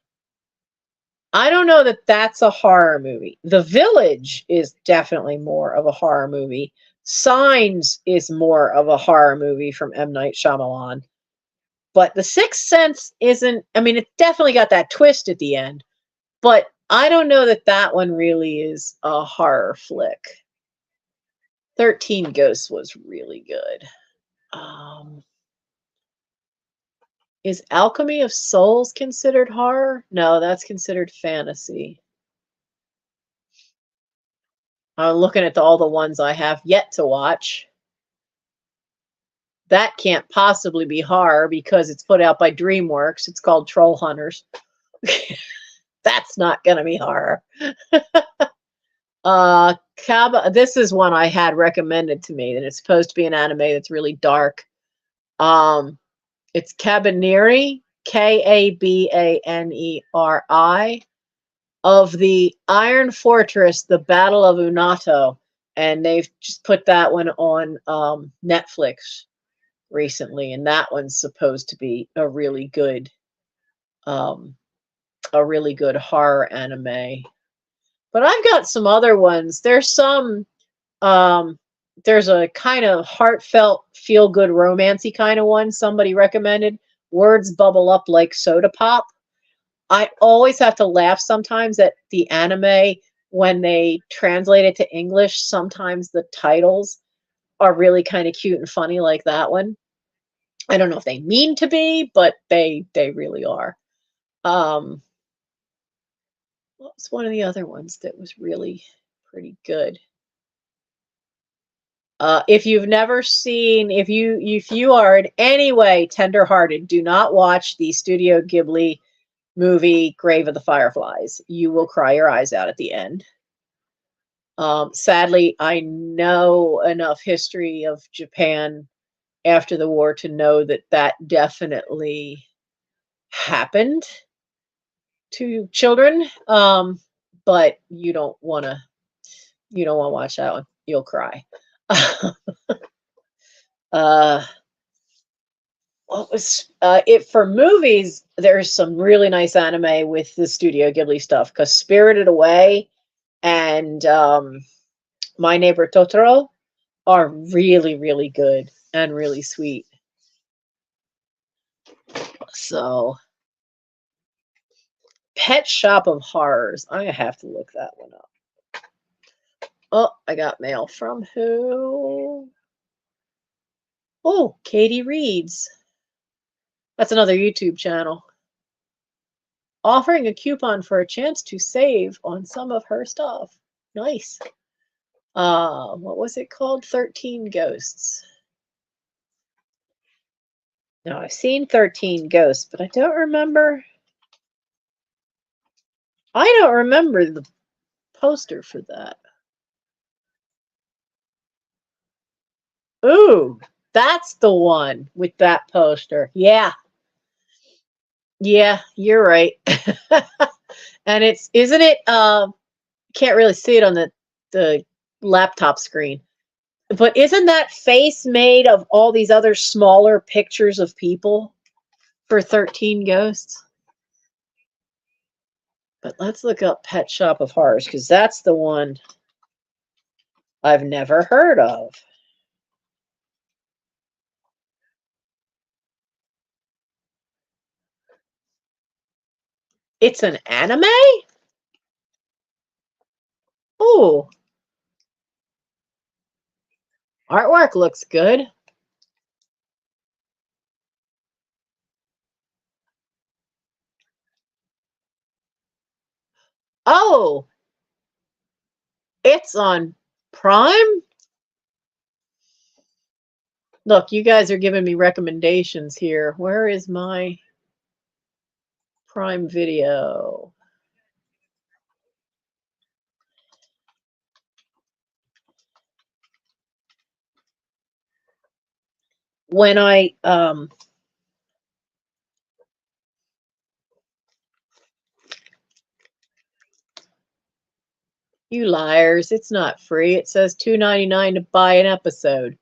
I don't know that that's a horror movie. The Village is definitely more of a horror movie. Signs is more of a horror movie from M. Night Shyamalan. But The Sixth Sense isn't, I mean, it definitely got that twist at the end. But I don't know that that one really is a horror flick. 13 Ghosts was really good. Is Alchemy of Souls considered horror? No, that's considered fantasy. I'm looking at all the ones I have yet to watch. That can't possibly be horror because it's put out by DreamWorks. It's called Troll Hunters. That's not going to be horror. This is one I had recommended to me, and it's supposed to be an anime that's really dark. It's Kabaneri, Kabaneri, of the Iron Fortress, The Battle of Unato. and they've just put that one on Netflix recently, and that one's supposed to be a really good horror anime. But I've got some other ones. There's a kind of heartfelt, feel-good, romancy kind of one somebody recommended. Words bubble up like soda pop. I always have to laugh sometimes at the anime when they translate it to English. Sometimes the titles are really kind of cute and funny, like that one. I don't know if they mean to be, but they really are. What was one of the other ones that was really pretty good? If you've never seen, if you are in any way tenderhearted, do not watch the Studio Ghibli movie Grave of the Fireflies. You will cry your eyes out at the end. Sadly, I know enough history of Japan after the war to know that that definitely happened to children. But you don't want to watch that one. You'll cry. What was it for movies? There's some really nice anime with the Studio Ghibli stuff, because Spirited Away and My Neighbor Totoro are really, really good and really sweet. So, Pet Shop of Horrors. I have to look that one up. Oh, I got mail from who? Oh, Katie Reads. That's another YouTube channel. Offering a coupon for a chance to save on some of her stuff. Nice. What was it called? 13 Ghosts. Now, I've seen 13 Ghosts, but I don't remember the poster for that. Ooh, that's the one with that poster. Yeah. Yeah, you're right. And isn't it, can't really see it on the laptop screen, but isn't that face made of all these other smaller pictures of people for 13 Ghosts? But let's look up Pet Shop of Horrors, because that's the one I've never heard of. It's an anime? Ooh. Artwork looks good. Oh, it's on Prime? Look, you guys are giving me recommendations here. Where is my Prime Video? When you liars, it's not free. It says $2.99 to buy an episode.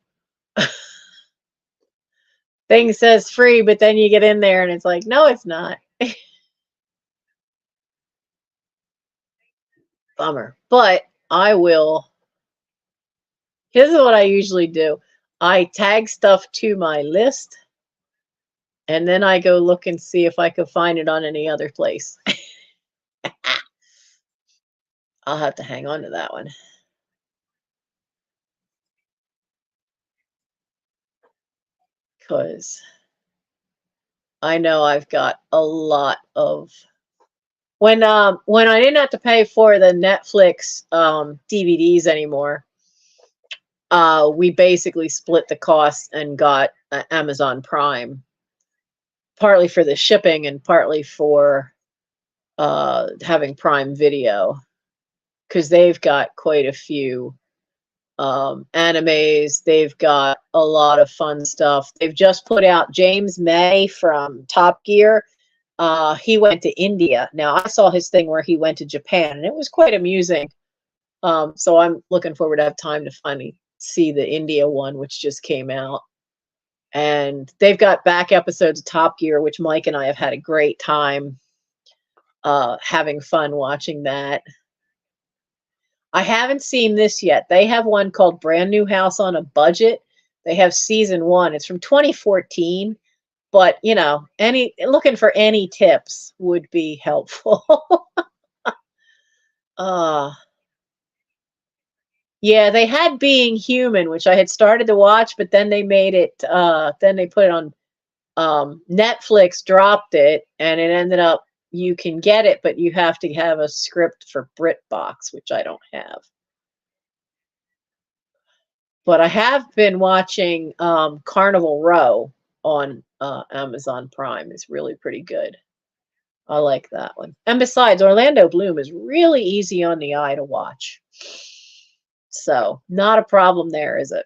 Thing says free, but then you get in there and it's like, no, it's not. Bummer. But I will. Here's what I usually do. I tag stuff to my list, and then I go look and see if I can find it on any other place. I'll have to hang on to that one. Because I know I've got a lot of... When I didn't have to pay for the Netflix DVDs anymore, we basically split the cost and got Amazon Prime, partly for the shipping and partly for having Prime Video, because they've got quite a few animes. They've got a lot of fun stuff. They've just put out James May from Top Gear. He went to India. Now, I saw his thing where he went to Japan, and it was quite amusing. So I'm looking forward to have time to finally see the India one, which just came out. And they've got back episodes of Top Gear, which Mike and I have had a great time having fun watching that. I haven't seen this yet. They have one called Brand New House on a Budget. They have season 1. It's from 2014, but you know, looking for any tips would be helpful. uh Yeah, they had Being Human, which I had started to watch, but then they made it then they put it on Netflix, dropped it, and it ended up you can get it, but you have to have a script for BritBox, which I don't have. But I have been watching Carnival Row on Amazon Prime. It's really pretty good. I like that one. And besides, Orlando Bloom is really easy on the eye to watch. So, not a problem there, is it?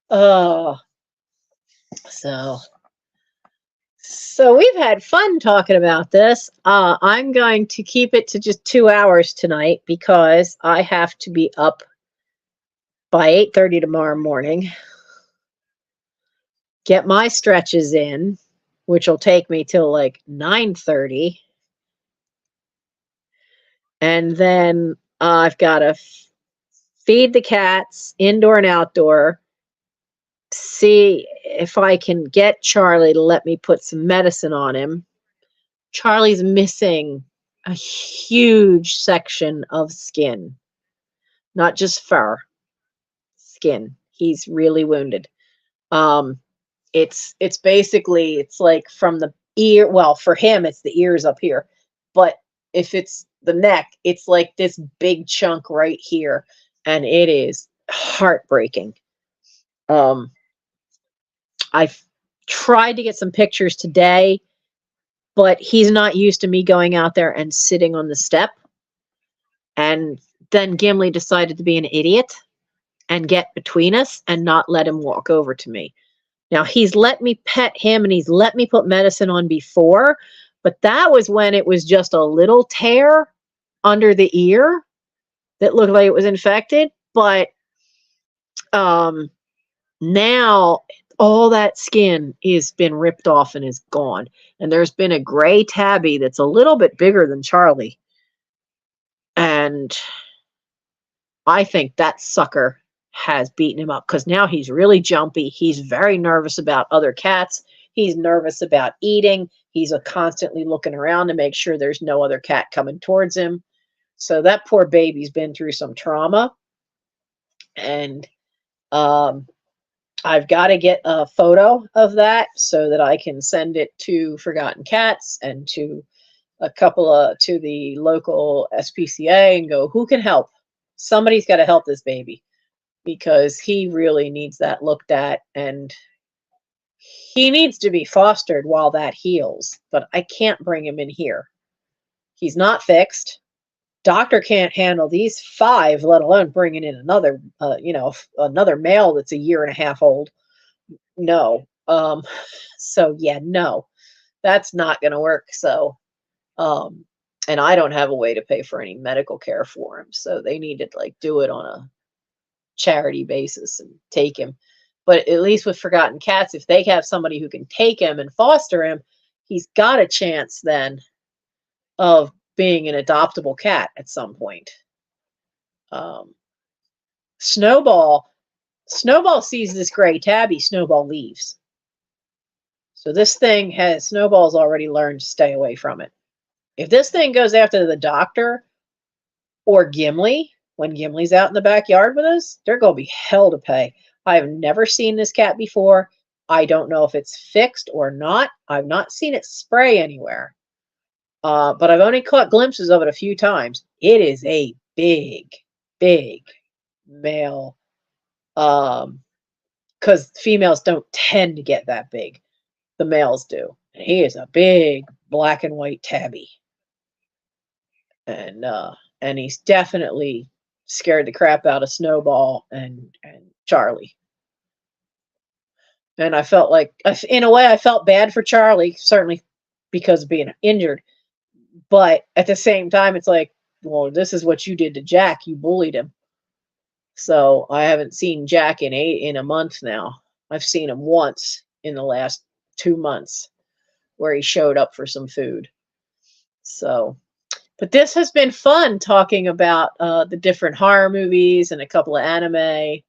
Oh, so we've had fun talking about this. I'm going to keep it to just 2 hours tonight because I have to be up by 8:30 tomorrow morning. Get my stretches in, which will take me till like 9:30. And then I've got to feed the cats, indoor and outdoor, see if I can get Charlie to let me put some medicine on him. Charlie's missing a huge section of skin, not just fur, skin. He's really wounded. It's basically, it's like from the ear, well, for him it's the ears up here, but if it's the neck, it's like this big chunk right here, and it is heartbreaking. I've tried to get some pictures today, but he's not used to me going out there and sitting on the step. And then Gimli decided to be an idiot and get between us and not let him walk over to me. Now, he's let me pet him and he's let me put medicine on before, but that was when it was just a little tear under the ear that looked like it was infected. But now all that skin has been ripped off and is gone. And there's been a gray tabby that's a little bit bigger than Charlie. And I think that sucker has beaten him up because now he's really jumpy. He's very nervous about other cats. He's nervous about eating. He's constantly looking around to make sure there's no other cat coming towards him. So that poor baby's been through some trauma. And I've got to get a photo of that so that I can send it to Forgotten Cats and to to the local SPCA and go, who can help? Somebody's got to help this baby because he really needs that looked at, and he needs to be fostered while that heals, but I can't bring him in here. He's not fixed. Doctor can't handle these 5, let alone bringing in another, another male that's a year and a half old. No. So yeah, no, that's not going to work. So, and I don't have a way to pay for any medical care for him. So they need to like do it on a charity basis and take him. But at least with Forgotten Cats, if they have somebody who can take him and foster him, he's got a chance then of being an adoptable cat at some point. Snowball sees this gray tabby, Snowball leaves. So this thing Snowball's already learned to stay away from it. If this thing goes after the doctor or Gimli, when Gimli's out in the backyard with us, they're going to be hell to pay. I have never seen this cat before. I don't know if it's fixed or not. I've not seen it spray anywhere. But I've only caught glimpses of it a few times. It is a big, big male. Because females don't tend to get that big. The males do. And he is a big black and white tabby. And he's definitely scared the crap out of Snowball and Charlie. And I felt like, in a way, I felt bad for Charlie, certainly because of being injured. But at the same time, it's like, well, this is what you did to Jack. You bullied him. So I haven't seen Jack in a month now. I've seen him once in the last 2 months where he showed up for some food. So, but this has been fun talking about the different horror movies and a couple of anime.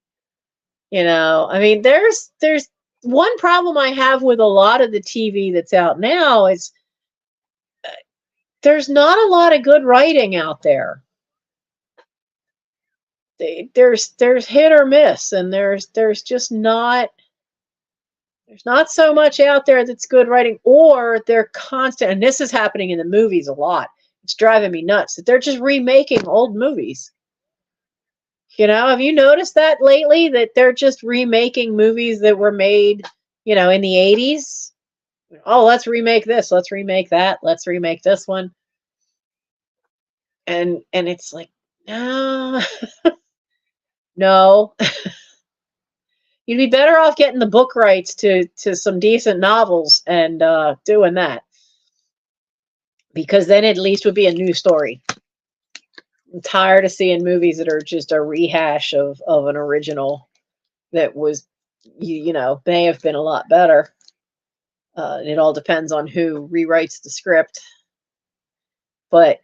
I mean, there's one problem I have with a lot of the TV that's out now is there's not a lot of good writing out there. There's hit or miss, and there's just not there's not so much out there that's good writing, or they're constant. And this is happening in the movies a lot. It's driving me nuts that they're just remaking old movies. Have you noticed that lately, that they're just remaking movies that were made, in the 80s? Oh, let's remake this, let's remake that, let's remake this one. And it's like, no, no. You'd be better off getting the book rights to some decent novels and doing that. Because then at least would be a new story. I'm tired of seeing movies that are just a rehash of an original that was, may have been a lot better. It all depends on who rewrites the script. But,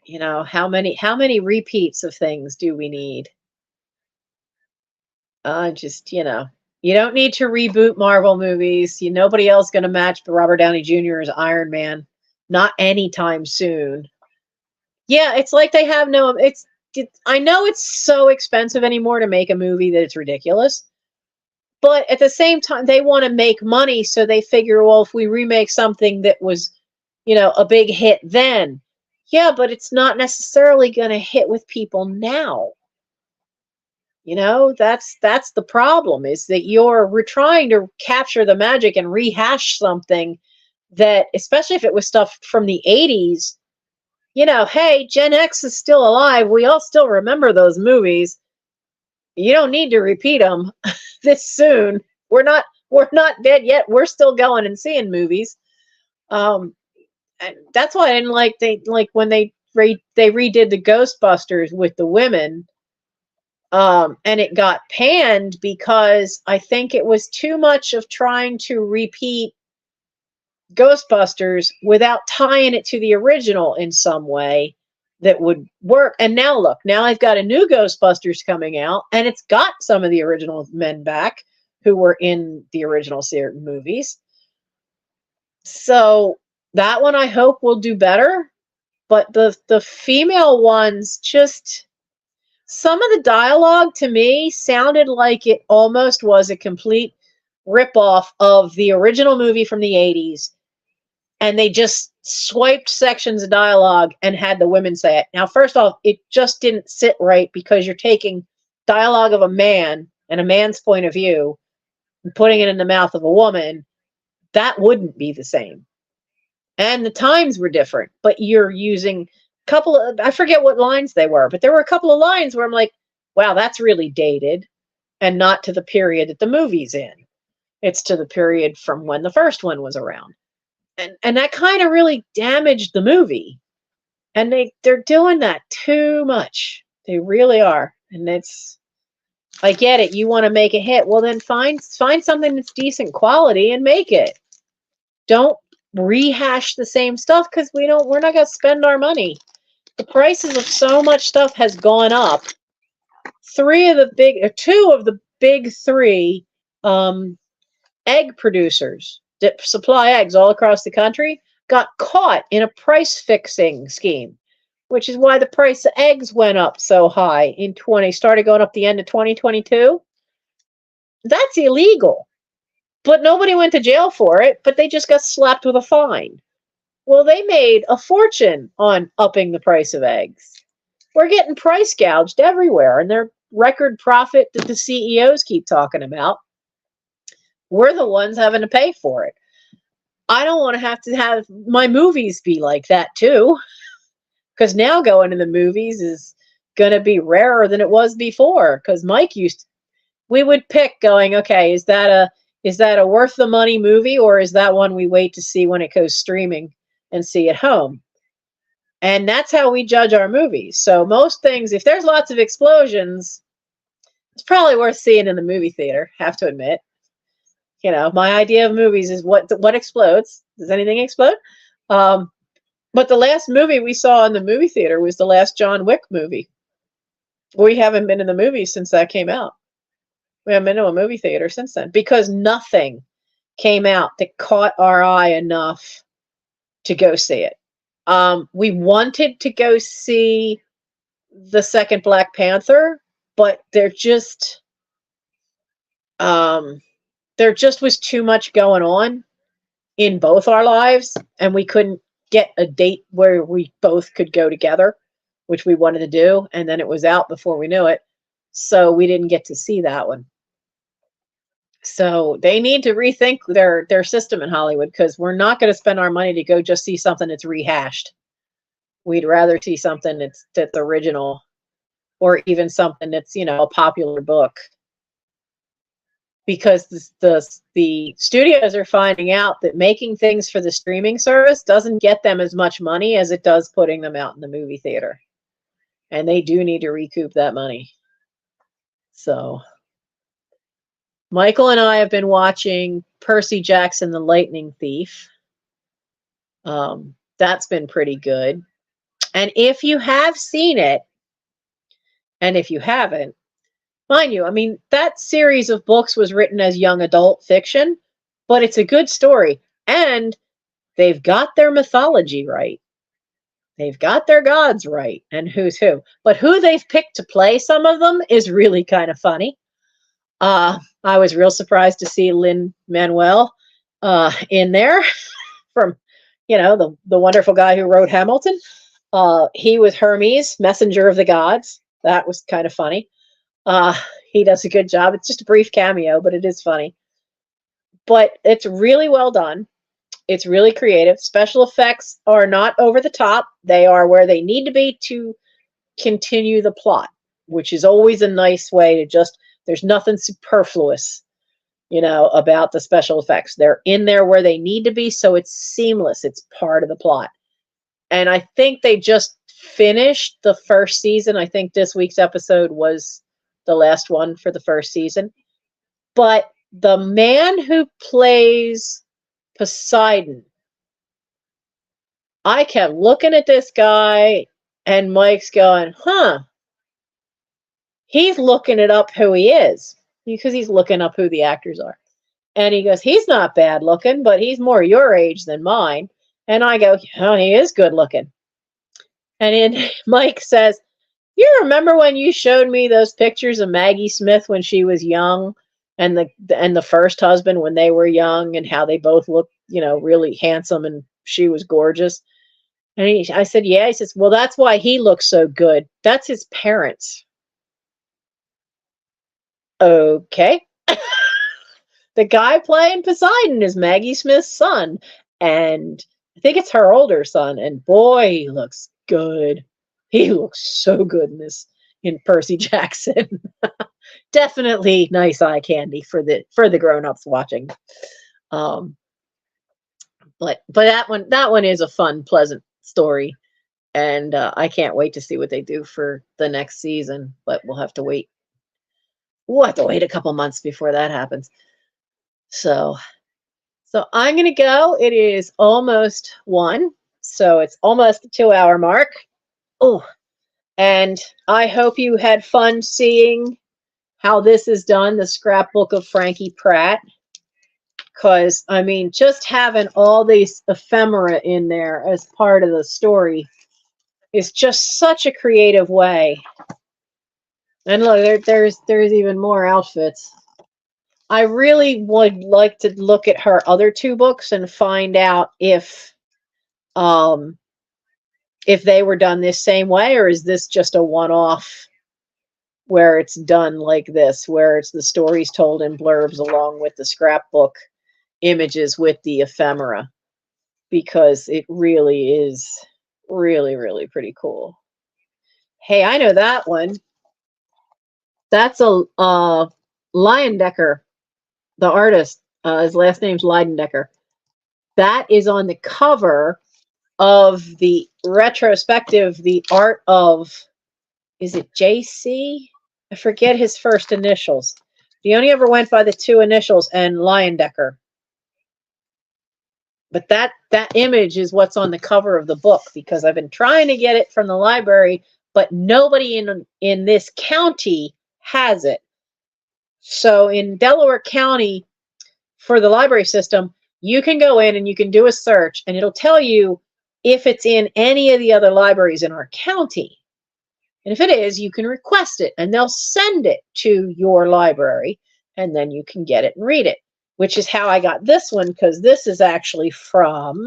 how many repeats of things do we need? You don't need to reboot Marvel movies. Nobody else going to match Robert Downey Jr. as Iron Man. Not anytime soon. Yeah, it's like they have I know it's so expensive anymore to make a movie that it's ridiculous. But at the same time, they want to make money, so they figure, well, if we remake something that was, a big hit then, yeah, but it's not necessarily going to hit with people now. That's the problem, is that we're trying to capture the magic and rehash something that, especially if it was stuff from the 80s, hey, Gen X is still alive. We all still remember those movies. You don't need to repeat them this soon. We're not dead yet. We're still going and seeing movies. And that's why I didn't like when they redid the Ghostbusters with the women. And it got panned because I think it was too much of trying to repeat Ghostbusters without tying it to the original in some way that would work. And now look, I've got a new Ghostbusters coming out, and it's got some of the original men back who were in the original movies. So that one I hope will do better. But the female ones, just some of the dialogue to me sounded like it almost was a complete ripoff of the original movie from the 80s. And they just swiped sections of dialogue and had the women say it. Now, first off, it just didn't sit right, because you're taking dialogue of a man and a man's point of view and putting it in the mouth of a woman. That wouldn't be the same. And the times were different, but you're using a couple of, I forget what lines they were, but there were a couple of lines where I'm like, wow, that's really dated, and not to the period that the movie's in. It's to the period from when the first one was around. And that kind of really damaged the movie. And they're doing that too much. They really are. And I get it. You want to make a hit. Well, then find something that's decent quality and make it. Don't rehash the same stuff, because we're not going to spend our money. The prices of so much stuff has gone up. Two of the big three egg producers that supply eggs all across the country got caught in a price fixing scheme, which is why the price of eggs went up so high started going up the end of 2022. That's illegal. But nobody went to jail for it, but they just got slapped with a fine. Well, they made a fortune on upping the price of eggs. We're getting price gouged everywhere, and their record profit that the CEOs keep talking about, we're the ones having to pay for it. I don't want to have my movies be like that too, because now going to the movies is going to be rarer than it was before. Because we would pick going, okay, is that a worth the money movie, or is that one we wait to see when it goes streaming and see at home? And that's how we judge our movies. So most things, if there's lots of explosions, it's probably worth seeing in the movie theater, have to admit. You know, my idea of movies is what explodes. Does anything explode? But the last movie we saw in the movie theater was the last John Wick movie. We haven't been in the movies since that came out. We haven't been to a movie theater since then because nothing came out that caught our eye enough to go see it. We wanted to go see the second Black Panther, but there just was too much going on in both our lives, and we couldn't get a date where we both could go together, which we wanted to do, and then it was out before we knew it, so we didn't get to see that one. So they need to rethink their system in Hollywood, because we're not going to spend our money to go just see something that's rehashed. We'd rather see something that's original, or even something that's, you know, a popular book. Because the studios are finding out that making things for the streaming service doesn't get them as much money as it does putting them out in the movie theater. And they do need to recoup that money. So Michael and I have been watching Percy Jackson, the Lightning Thief. That's been pretty good. And if you have seen it, and if you haven't, mind you, I mean, that series of books was written as young adult fiction, but it's a good story. And they've got their mythology right. They've got their gods right, and who's who. But who they've picked to play some of them is really kind of funny. I was real surprised to see Lin-Manuel in there from, you know, the wonderful guy who wrote Hamilton. He was Hermes, messenger of the gods. That was kind of funny. He does a good job. It's just a brief cameo, but it is funny. But it's really well done. It's really creative. Special effects are not over the top. They are where they need to be to continue the plot, which is always a nice way to just, there's nothing superfluous, you know, about the special effects. They're in there where they need to be, so it's seamless. It's part of the plot. And I think they just finished the first season. I think this week's episode was the last one for the first season. But the man who plays Poseidon, I kept looking at this guy, and Mike's going, huh, he's looking it up who he is, because he's looking up who the actors are. And he goes, he's not bad looking, but he's more your age than mine. And I go, oh, he is good looking. And then Mike says, you remember when you showed me those pictures of Maggie Smith when she was young, and the first husband when they were young, and how they both looked, you know, really handsome, and she was gorgeous? And I said, yeah. He says, well, that's why he looks so good. That's his parents. Okay. The guy playing Poseidon is Maggie Smith's son, and I think it's her older son, and boy, he looks good. He looks so good in Percy Jackson. Definitely nice eye candy for the grown-ups watching. But that one is a fun, pleasant story, and I can't wait to see what they do for the next season. But we'll have to wait. We'll have to wait a couple months before that happens. So I'm gonna go. It is almost 1, so it's almost the 2-hour mark. Oh, and I hope you had fun seeing how this is done, the scrapbook of Frankie Pratt. Because, I mean, just having all these ephemera in there as part of the story is just such a creative way. And look, there's even more outfits. I really would like to look at her other 2 books and find out if they were done this same way, or is this just a one-off where it's done like this, where it's the stories told in blurbs along with the scrapbook images with the ephemera, because it really is really, really pretty cool. Hey, I know that one. That's a Leyendecker, the artist. His last name's Leidendecker. That is on the cover of the retrospective, the art of, is it JC? I forget his first initials. He only ever went by the 2 initials and Leyendecker. But that image is what's on the cover of the book, because I've been trying to get it from the library, but nobody in this county has it. So in Delaware County, for the library system, you can go in and you can do a search, and it'll tell you if it's in any of the other libraries in our county. And if it is, you can request it, and they'll send it to your library, and then you can get it and read it, which is how I got this one, because this is actually from,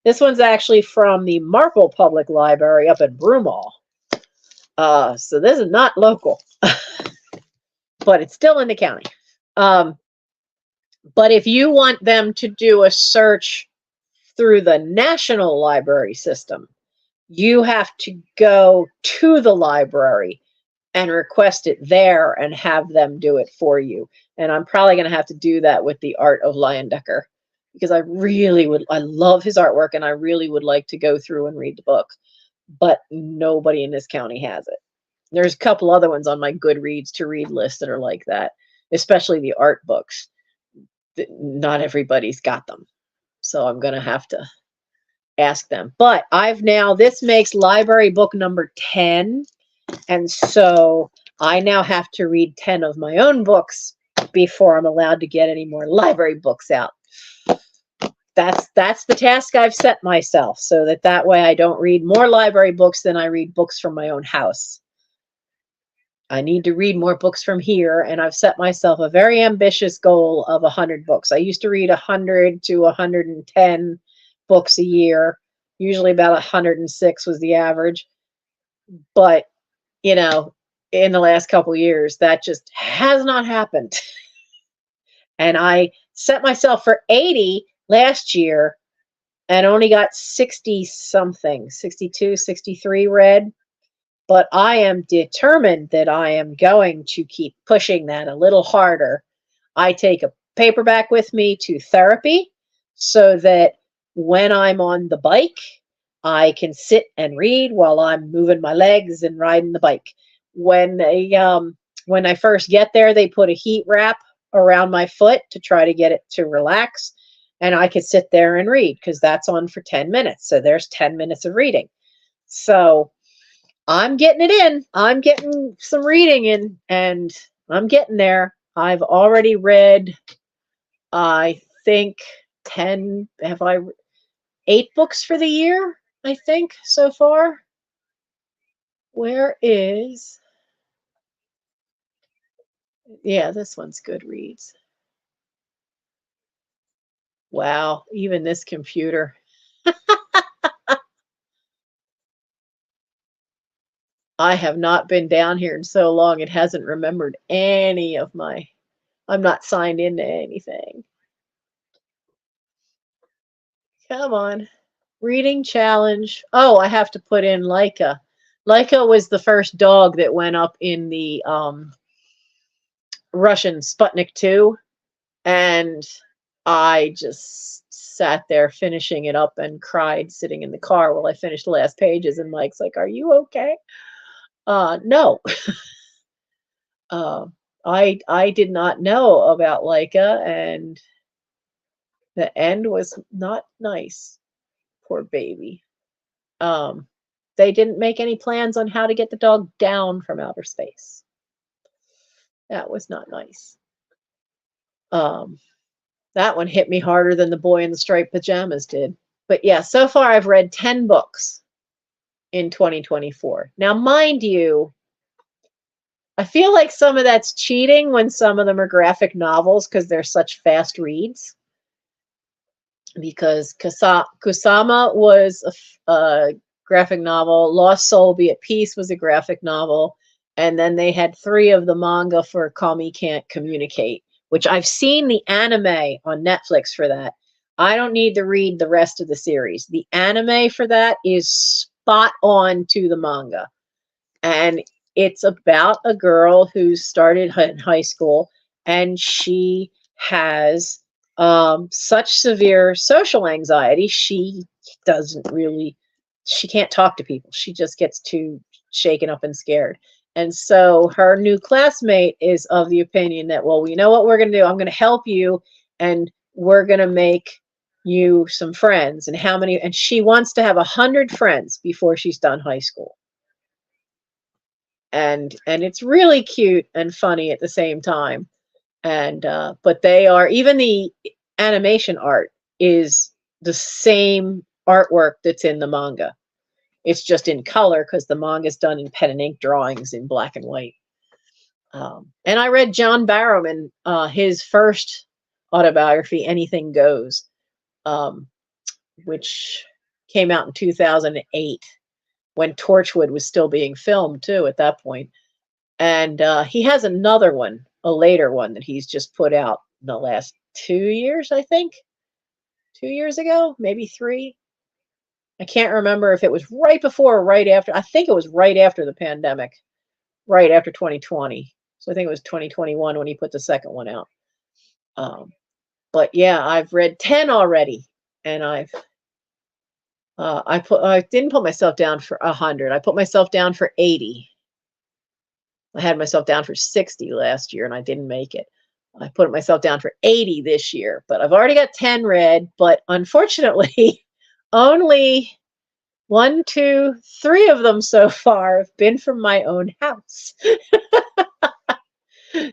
this one's actually from the Marple Public Library up in Broomall. So this is not local, but it's still in the county. But if you want them to do a search through the national library system, you have to go to the library and request it there and have them do it for you. And I'm probably going to have to do that with the art of Leyendecker, because I love his artwork, and I really would like to go through and read the book, but nobody in this county has it. There's a couple other ones on my Goodreads to read list that are like that, especially the art books. Not everybody's got them. So I'm going to have to ask them. But this makes library book number 10. And so I now have to read 10 of my own books before I'm allowed to get any more library books out. That's the task I've set myself, so that way I don't read more library books than I read books from my own house. I need to read more books from here, and I've set myself a very ambitious goal of 100 books. I used to read 100 to 110 books a year. Usually about 106 was the average. But, you know, in the last couple of years, that just has not happened. And I set myself for 80 last year and only got 60 something, 62, 63 read. But I am determined that I am going to keep pushing that a little harder. I take a paperback with me to therapy so that when I'm on the bike, I can sit and read while I'm moving my legs and riding the bike. When I first get there, they put a heat wrap around my foot to try to get it to relax. And I could sit there and read, because that's on for 10 minutes. So there's 10 minutes of reading. So I'm getting it in. I'm getting some reading in, and I'm getting there. I've already read, I think, 8 books for the year, I think, so far. Where is, yeah, this one's Goodreads. Wow, even this computer. I have not been down here in so long, it hasn't remembered any of my, I'm not signed into anything. Come on. Reading challenge. Oh, I have to put in Leica. Leica was the first dog that went up in the Russian Sputnik 2. And I just sat there finishing it up and cried sitting in the car while I finished the last pages. And Mike's like, "Are you okay?" No. I did not know about Leica, and the end was not nice. Poor baby. They didn't make any plans on how to get the dog down from outer space. That was not nice. That one hit me harder than the boy in the striped pajamas did. But yeah, so far I've read 10 books in 2024. Now, mind you, I feel like some of that's cheating when some of them are graphic novels, because they're such fast reads. Because Kusama was a graphic novel, Lost Soul Be at Peace was a graphic novel, and then they had 3 of the manga for Kami Can't Communicate, which I've seen the anime on Netflix for that. I don't need to read the rest of the series. The anime for that is spot on to the manga. And it's about a girl who started in high school, and she has such severe social anxiety, she doesn't really, she can't talk to people. She just gets too shaken up and scared. And so her new classmate is of the opinion that, well, you know what we're going to do? I'm going to help you, and we're going to make you some friends. And how many? And she wants to have 100 friends before she's done high school. And it's really cute and funny at the same time. And but they are, even the animation art is the same artwork that's in the manga. It's just in color because the manga is done in pen and ink drawings in black and white. And I read John Barrowman, his first autobiography, Anything Goes, which came out in 2008 when Torchwood was still being filmed too at that point. And he has another one, a later one that he's just put out in the last 2 years, I think. 2 years ago, maybe 3. I can't remember if it was right before or right after. I think it was right after the pandemic, right after 2020. So I think it was 2021 when he put the second one out. But yeah, I've read 10 already, and I didn't put myself down for 100. I put myself down for 80. I had myself down for 60 last year, and I didn't make it. I put myself down for 80 this year, but I've already got 10 read. But unfortunately, only 1, 2, 3 of them so far have been from my own house.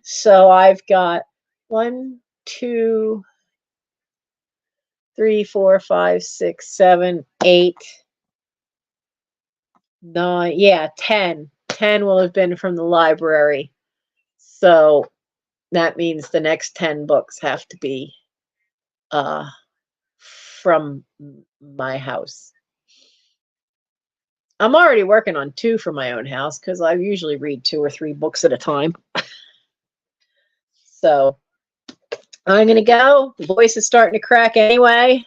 So I've got 1, 2, 3, 4, 5, 6, 7, 8, 9. Yeah, 10. 10 will have been from the library. So that means the next 10 books have to be from my house. I'm already working on 2 for my own house because I usually read 2 or 3 books at a time. So I'm going to go. The voice is starting to crack anyway.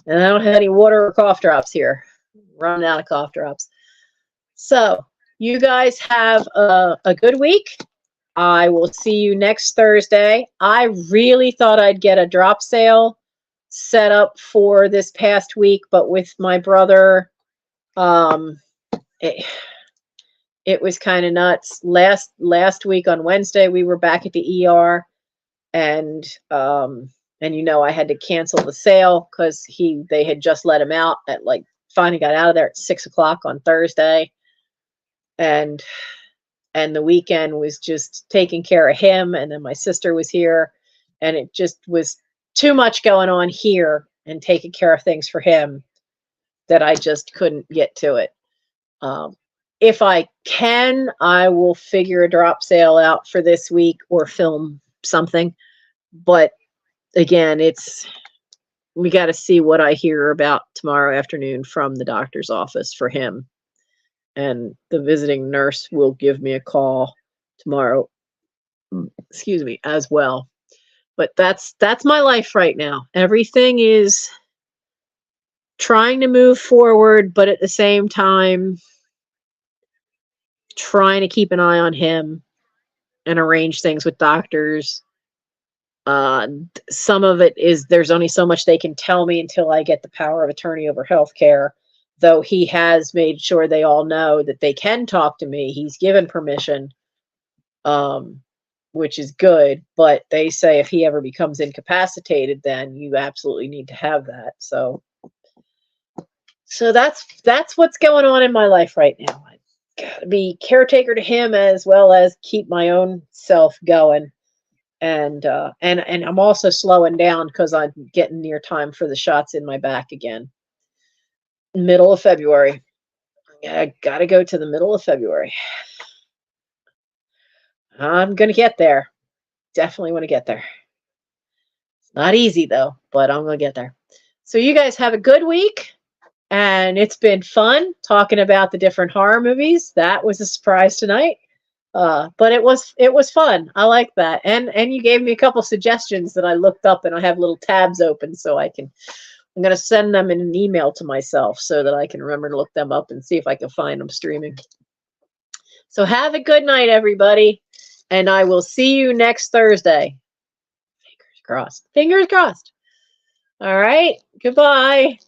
And I don't have any water or cough drops here. I'm running out of cough drops. So you guys have a good week. I will see you next Thursday. I really thought I'd get a drop sale set up for this past week, but with my brother, it was kind of nuts. Last week on Wednesday, we were back at the ER, and you know, I had to cancel the sale because they had just let him out at, like, finally got out of there at 6 o'clock on Thursday, and the weekend was just taking care of him, and then my sister was here, and it just was too much going on here and taking care of things for him that I just couldn't get to it. If I can, I will figure a drop sale out for this week or film something. But again, we got to see what I hear about tomorrow afternoon from the doctor's office for him. And the visiting nurse will give me a call tomorrow, excuse me, as well. But that's my life right now. Everything is trying to move forward, but at the same time, trying to keep an eye on him and arrange things with doctors. Some of it is there's only so much they can tell me until I get the power of attorney over healthcare, though he has made sure they all know that they can talk to me. He's given permission, which is good, but they say if he ever becomes incapacitated, then you absolutely need to have that. So that's what's going on in my life right now. I gotta be caretaker to him as well as keep my own self going. And I'm also slowing down because I'm getting near time for the shots in my back again. Middle of February. I gotta go to the middle of February. I'm gonna get there. Definitely want to get there. It's not easy though, but I'm gonna get there. So you guys have a good week, and it's been fun talking about the different horror movies. That was a surprise tonight. But it was fun. I like that. And you gave me a couple suggestions that I looked up, and I have little tabs open so I'm going to send them in an email to myself so that I can remember to look them up and see if I can find them streaming. So have a good night, everybody. And I will see you next Thursday. Fingers crossed. Fingers crossed. All right. Goodbye.